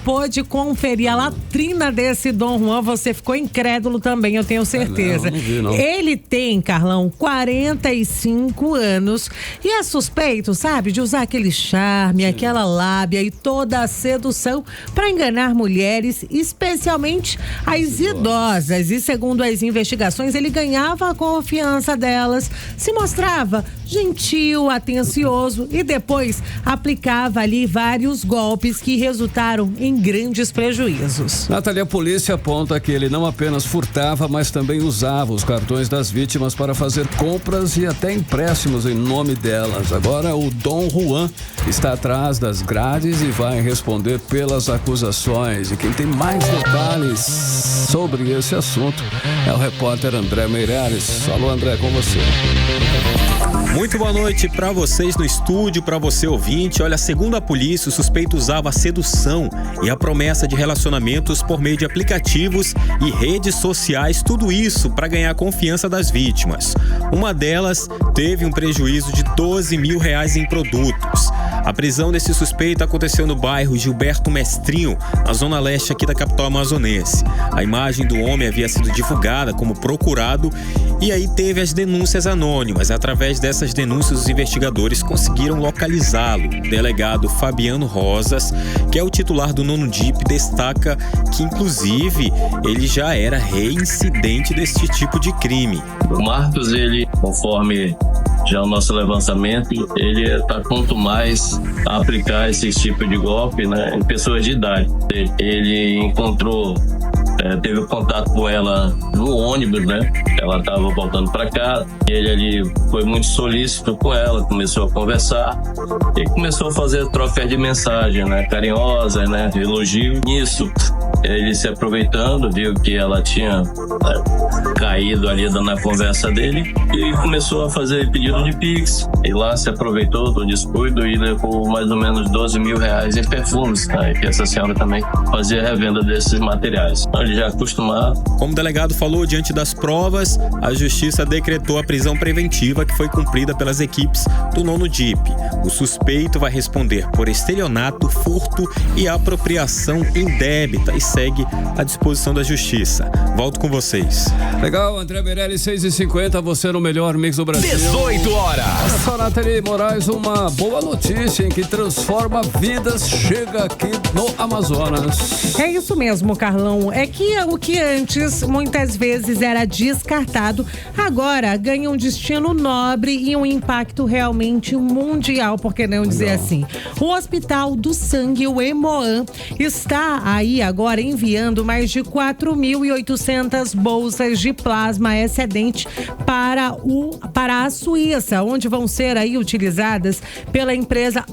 pôde conferir a latrina desse Dom Juan, você ficou incrédulo também, eu tenho certeza. Não vi, não. Ele tem, Carlão, 45 anos e é suspeito, sabe, de usar aquele charme, aquela lábia e toda a sedução para enganar mulheres, especialmente as idosas. E segundo as investigações, ele ganhava a confiança delas, se mostrava gentil, atencioso e depois aplicava ali vários golpes que resultaram em grandes prejuízos. Nathalie, a polícia aponta que ele não apenas furtava, mas também usava os cartões das vítimas para fazer compras e até empréstimos em nome delas. Agora o Dom Juan está atrás das grades e vai responder pelas acusações. E quem tem mais detalhes sobre esse assunto é o repórter André Meireles. Alô, André, com você. Muito boa noite para vocês no estúdio, para você ouvinte. Olha, segundo a polícia, o suspeito usava a sedução e a promessa de relacionamentos por meio de aplicativos e redes sociais, tudo isso para ganhar a confiança das vítimas. Uma delas teve um prejuízo de R$12 mil em produtos. A prisão desse suspeito aconteceu no bairro Gilberto Mestrinho, na zona leste aqui da capital amazonense. A imagem do homem havia sido divulgada como procurado e aí teve as denúncias anônimas. Através dessas denúncias, os investigadores conseguiram localizá-lo. O delegado Fabiano Rosas, que é o titular do 9º DIP, destaca que, inclusive, ele já era reincidente desse tipo de crime. O Marcos, ele, conforme já o nosso levantamento, ele está quanto mais a aplicar esse tipo de golpe, né, em pessoas de idade. Ele encontrou teve contato com ela no ônibus, né? Ela estava voltando para casa. E ele ali foi muito solícito com ela, começou a conversar e começou a fazer troca de mensagem, né? Carinhosa, né? Elogio. Nisso, ele se aproveitando, viu que ela tinha caído ali na conversa dele e começou a fazer pedido de Pix. E lá se aproveitou do descuido e levou mais ou menos 12 mil reais em perfumes, tá? E que essa senhora também fazia revenda desses materiais. Então, ele já acostumado. Como o delegado falou, diante das provas, a justiça decretou a prisão preventiva que foi cumprida pelas equipes do 9º DIP. O suspeito vai responder por estelionato, furto e apropriação indébita e segue à disposição da justiça. Volto com vocês. Legal, André Meirelles, 6h50, você no melhor mix do Brasil. 18 horas. Olha só, Nathalie Moraes, uma boa notícia em que transforma vidas chega aqui no Amazonas. É isso mesmo, Carlão. É que o que antes muitas vezes era descartado, agora ganha um destino nobre e um impacto realmente mundial, por que não dizer assim? O Hospital do Sangue, o Hemoan, está aí agora enviando mais de 4.800 bolsas de plasma excedente para a Suíça, onde vão ser aí utilizadas pela empresa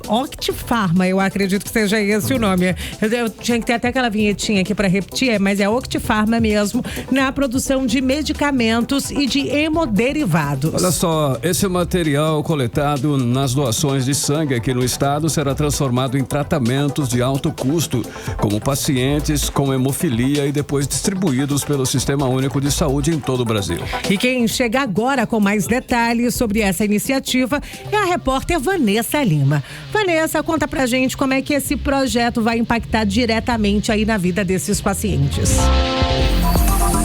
Octipharma, eu acredito que seja esse o nome. Eu tinha que ter até aquela vinhetinha aqui para repetir, mas é Octipharma mesmo, na produção de medicamentos e de hemoderivados. Olha só, esse material coletado nas doações de sangue aqui no estado será transformado em tratamentos de alto custo, como pacientes com hemofilia e depois distribuídos pelo Sistema Único de Saúde em todo o Brasil. E quem chega agora com mais detalhes sobre essa iniciativa é a repórter Vanessa Lima. Vanessa, conta pra gente como é que esse projeto vai impactar diretamente aí na vida desses pacientes.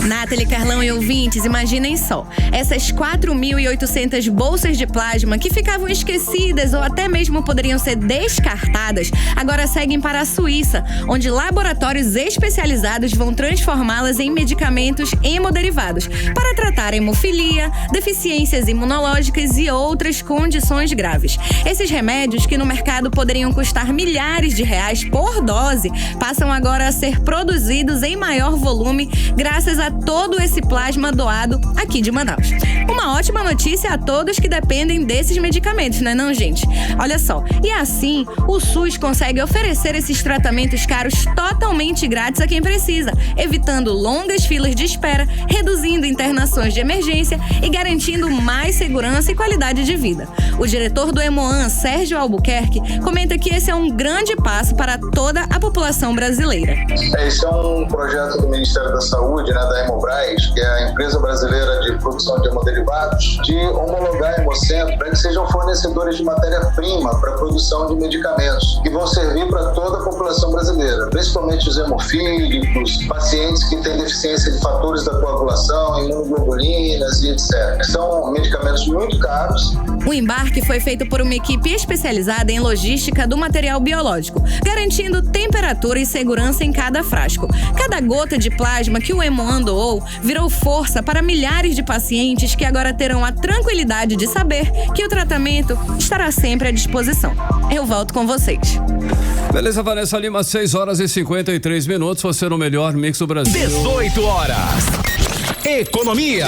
Nathalie, Carlão e ouvintes, imaginem só. Essas 4.800 bolsas de plasma que ficavam esquecidas ou até mesmo poderiam ser descartadas, agora seguem para a Suíça, onde laboratórios especializados vão transformá-las em medicamentos hemoderivados para tratar hemofilia, deficiências imunológicas e outras condições graves. Esses remédios, que no mercado poderiam custar milhares de reais por dose, passam agora a ser produzidos em maior volume graças a todo esse plasma doado aqui de Manaus. Uma ótima notícia a todos que dependem desses medicamentos, não é não, gente? Olha só, e assim o SUS consegue oferecer esses tratamentos caros totalmente grátis a quem precisa, evitando longas filas de espera, reduzindo internações de emergência e garantindo mais segurança e qualidade de vida. O diretor do Hemoan, Sérgio Albuquerque, comenta que esse é um grande passo para toda a população brasileira. Esse é um projeto do Ministério da Saúde, da Hemobras, que é a empresa brasileira de produção de hemoderivados, de homologar a Hemocentro para que sejam fornecedores de matéria-prima para a produção de medicamentos que vão servir para toda a população brasileira, principalmente os hemofílicos, pacientes que têm deficiência de fatores da coagulação, imunoglobulinas e etc. São medicamentos muito caros. O embarque foi feito por uma equipe especializada em logística do material biológico, garantindo temperatura e segurança em cada frasco. Cada gota de plasma que o Hemoan doou virou força para milhares de pacientes que agora terão a tranquilidade de saber que o tratamento estará sempre à disposição. Eu volto com vocês. Beleza, Vanessa Lima, 6h53, você no melhor mix do Brasil. 18 horas. Economia.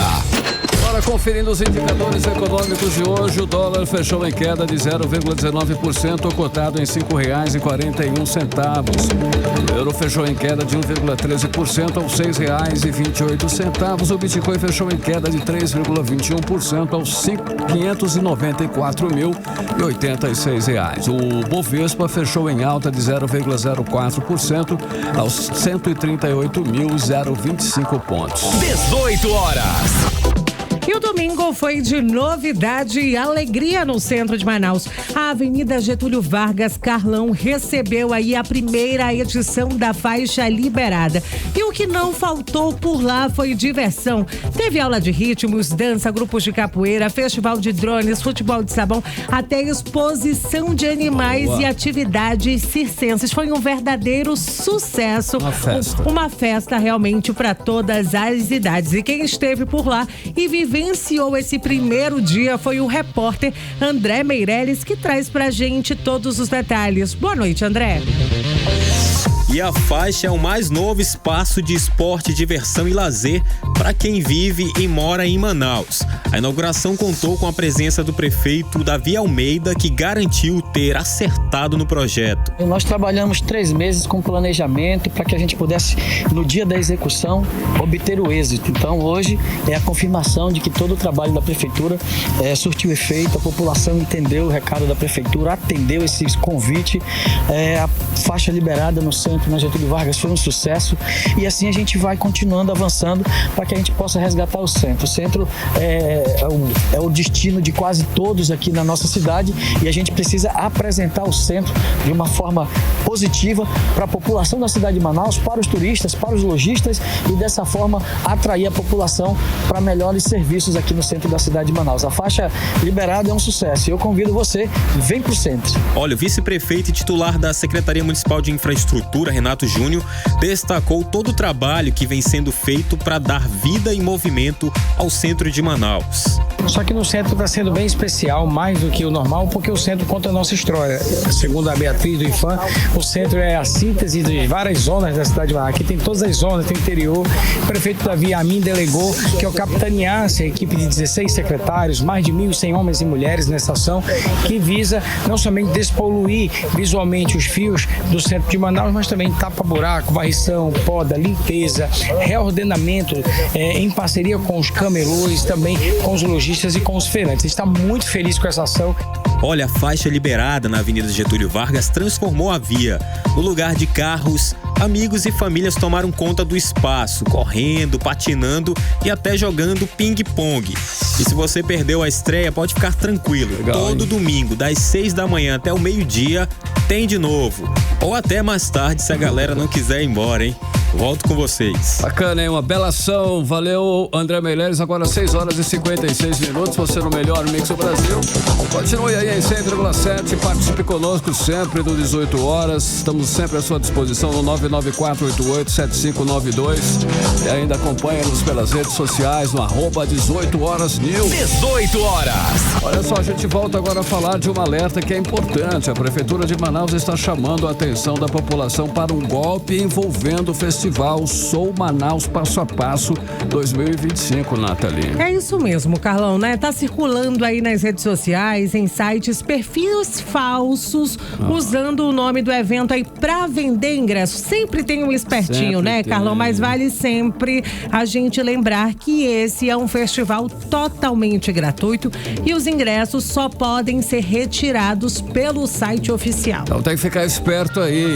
Agora, conferindo os indicadores econômicos de hoje, o dólar fechou em queda de 0,19%, cotado em R$ 5,41. O euro fechou em queda de 1,13% aos R$ 6,28. O Bitcoin fechou em queda de 3,21% aos R$ 594.086. O Bovespa fechou em alta de 0,04% aos 138.025 pontos. 18 horas. E o domingo foi de novidade e alegria no centro de Manaus. A Avenida Getúlio Vargas Carlão recebeu aí a primeira edição da faixa liberada. E o que não faltou por lá foi diversão. Teve aula de ritmos, dança, grupos de capoeira, festival de drones, futebol de sabão, até exposição de animais e atividades circenses. Foi um verdadeiro sucesso. Uma festa realmente para todas as idades. E quem esteve por lá e vivenciou esse primeiro dia foi o repórter André Meirelles, que traz pra gente todos os detalhes. Boa noite, André. E a faixa é o mais novo espaço de esporte, diversão e lazer para quem vive e mora em Manaus. A inauguração contou com a presença do prefeito Davi Almeida, que garantiu ter acertado no projeto. Nós trabalhamos 3 meses com planejamento para que a gente pudesse, no dia da execução, obter o êxito. Então, hoje é a confirmação de que todo o trabalho da prefeitura surtiu efeito, a população entendeu o recado da prefeitura, atendeu esse convite, a faixa liberada no centro, na Getúlio Vargas, foi um sucesso, e assim a gente vai continuando avançando para que a gente possa resgatar o centro. O centro é o destino de quase todos aqui na nossa cidade, e a gente precisa apresentar o centro de uma forma positiva para a população da cidade de Manaus, para os turistas, para os lojistas, e dessa forma atrair a população para melhores serviços aqui no centro da cidade de Manaus. A faixa liberada é um sucesso, e eu convido você, vem para o centro. Olha, o vice-prefeito e titular da Secretaria Municipal de Infraestrutura, Renato Júnior, destacou todo o trabalho que vem sendo feito para dar vida e movimento ao centro de Manaus. Só que no centro está sendo bem especial, mais do que o normal, porque o centro conta a nossa história. Segundo a Beatriz do IFAM, o centro é a síntese de várias zonas da cidade de Manaus. Aqui tem todas as zonas, tem o interior. O prefeito Davi a mim delegou que eu capitaneasse a equipe de 16 secretários, mais de 1.100 homens e mulheres nessa ação, que visa não somente despoluir visualmente os fios do centro de Manaus, mas também tapa-buraco, varrição, poda, limpeza, reordenamento, em parceria com os camelôs, também com os lojistas e com os feirantes. A gente está muito feliz com essa ação. Olha, a faixa liberada na Avenida Getúlio Vargas transformou a via. No lugar de carros, amigos e famílias tomaram conta do espaço, correndo, patinando e até jogando ping-pong. E se você perdeu a estreia, pode ficar tranquilo. Legal, todo domingo, das 6 da manhã até o meio-dia, tem de novo. Ou até mais tarde, se a galera não quiser ir embora, hein? Volto com vocês. Bacana, hein? Uma bela ação. Valeu, André Meireles. Agora 6 horas e 56 minutos. Você no melhor Mix do Brasil. Continue aí em 100,7. Participe conosco sempre do 18 horas. Estamos sempre à sua disposição no 994887592. E ainda acompanha-nos pelas redes sociais no @18horas-news. 18 horas. Olha só, a gente volta agora a falar de um alerta que é importante. A Prefeitura de Manaus está chamando a atenção da população para um golpe envolvendo o Festival Sou Manaus Passo a Passo 2025, Nathalie. É isso mesmo, Carlão, né? Tá circulando aí nas redes sociais, em sites, perfis falsos, usando o nome do evento aí pra vender ingressos. Sempre tem um espertinho, sempre, né, Carlão? Mas vale sempre a gente lembrar que esse é um festival totalmente gratuito e os ingressos só podem ser retirados pelo site oficial. Então tem que ficar esperto aí,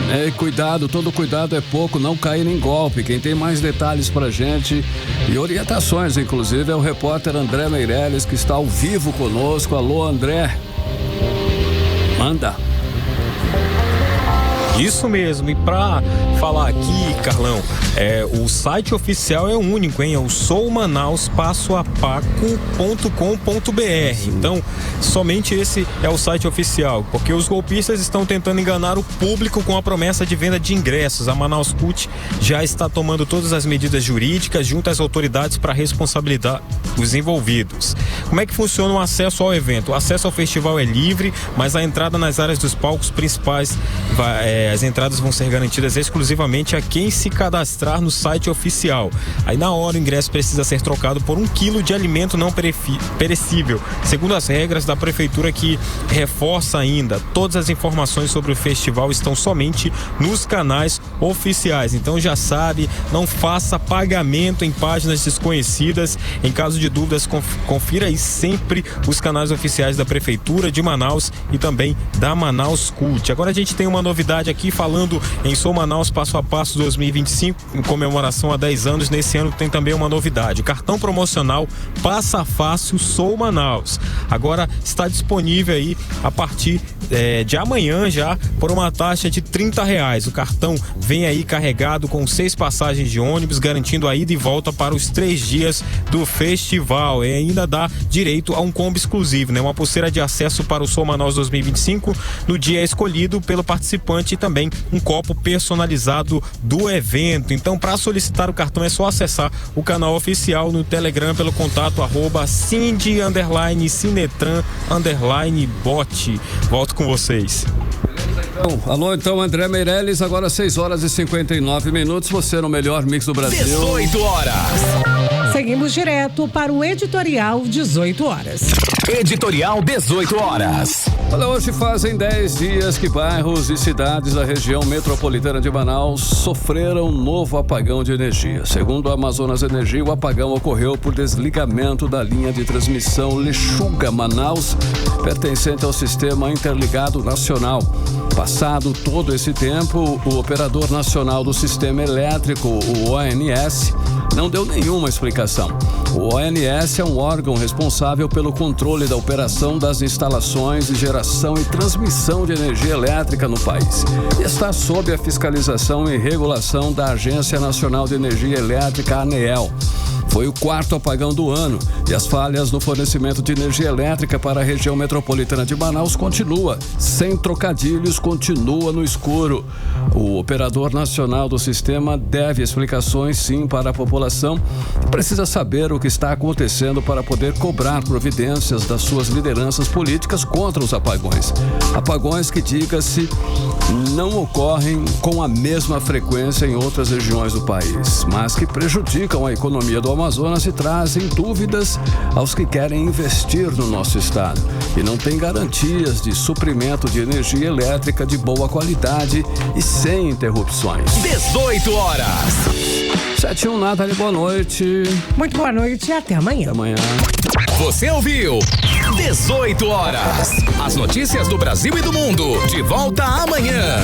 né? Cuidado, todo cuidado é pouco, não cair em golpe. Quem tem mais detalhes pra gente e orientações, inclusive, é o repórter André Meireles, que está ao vivo conosco. Alô, André. Manda. Isso mesmo, e pra falar aqui, Carlão, o site oficial é único, hein? É o soumanauspassoapaco.com.br. Então, somente esse é o site oficial, porque os golpistas estão tentando enganar o público com a promessa de venda de ingressos. A Manaus Cult já está tomando todas as medidas jurídicas junto às autoridades para responsabilizar os envolvidos. Como é que funciona o acesso ao evento? O acesso ao festival é livre, mas a entrada nas áreas dos palcos principais as entradas vão ser garantidas exclusivamente a quem se cadastrar no site oficial. Aí na hora o ingresso precisa ser trocado por 1 quilo de alimento não perecível, segundo as regras da prefeitura, que reforça ainda: todas as informações sobre o festival estão somente nos canais oficiais. Então já sabe, não faça pagamento em páginas desconhecidas. Em caso de dúvidas, confira aí sempre os canais oficiais da prefeitura de Manaus e também da Manaus Cult. Agora a gente tem uma novidade aqui, falando em Sou Manaus Passo a Passo 2025, em comemoração a 10 anos. Nesse ano tem também uma novidade: cartão promocional Passa Fácil Sou Manaus. Agora está disponível aí a partir de amanhã já, por uma taxa de R$30. O cartão vem aí carregado com 6 passagens de ônibus, garantindo a ida e volta para os 3 dias do festival, e ainda dá direito a um combo exclusivo, né? Uma pulseira de acesso para o Sou Manaus 2025 no dia escolhido pelo participante, e também um copo personalizado do evento. Então, para solicitar o cartão é só acessar o canal oficial no Telegram pelo contato @cindy_cinetran_bot. Volto com vocês. Alô, então, André Meirelles, agora 6h59. Você no melhor mix do Brasil. 18 horas. Seguimos direto para o editorial 18 horas. Editorial 18 horas. Olha, hoje fazem 10 dias que bairros e cidades da região metropolitana de Manaus sofreram um novo apagão de energia. Segundo a Amazonas Energia, o apagão ocorreu por desligamento da linha de transmissão Lixuga-Manaus, pertencente ao Sistema Interligado Nacional. Passado todo esse tempo, o Operador Nacional do Sistema Elétrico, o ONS, não deu nenhuma explicação. O ONS é um órgão responsável pelo controle da operação das instalações de geração e transmissão de energia elétrica no país. E está sob a fiscalização e regulação da Agência Nacional de Energia Elétrica, ANEEL. Foi o 4º apagão do ano e as falhas no fornecimento de energia elétrica para a região metropolitana de Manaus continua, sem trocadilhos, continua no escuro. O Operador Nacional do Sistema deve explicações, sim, para a população e precisa saber o que está acontecendo para poder cobrar providências das suas lideranças políticas contra os apagões. Apagões que, diga-se, não ocorrem com a mesma frequência em outras regiões do país, mas que prejudicam a economia do Amazonas e trazem dúvidas aos que querem investir no nosso estado e não têm garantias de suprimento de energia elétrica de boa qualidade e sem interrupções. 18 horas. 7-1, Nathalie, boa noite. Muito boa noite e até amanhã. Até amanhã. Você ouviu 18 horas. As notícias do Brasil e do mundo. De volta amanhã.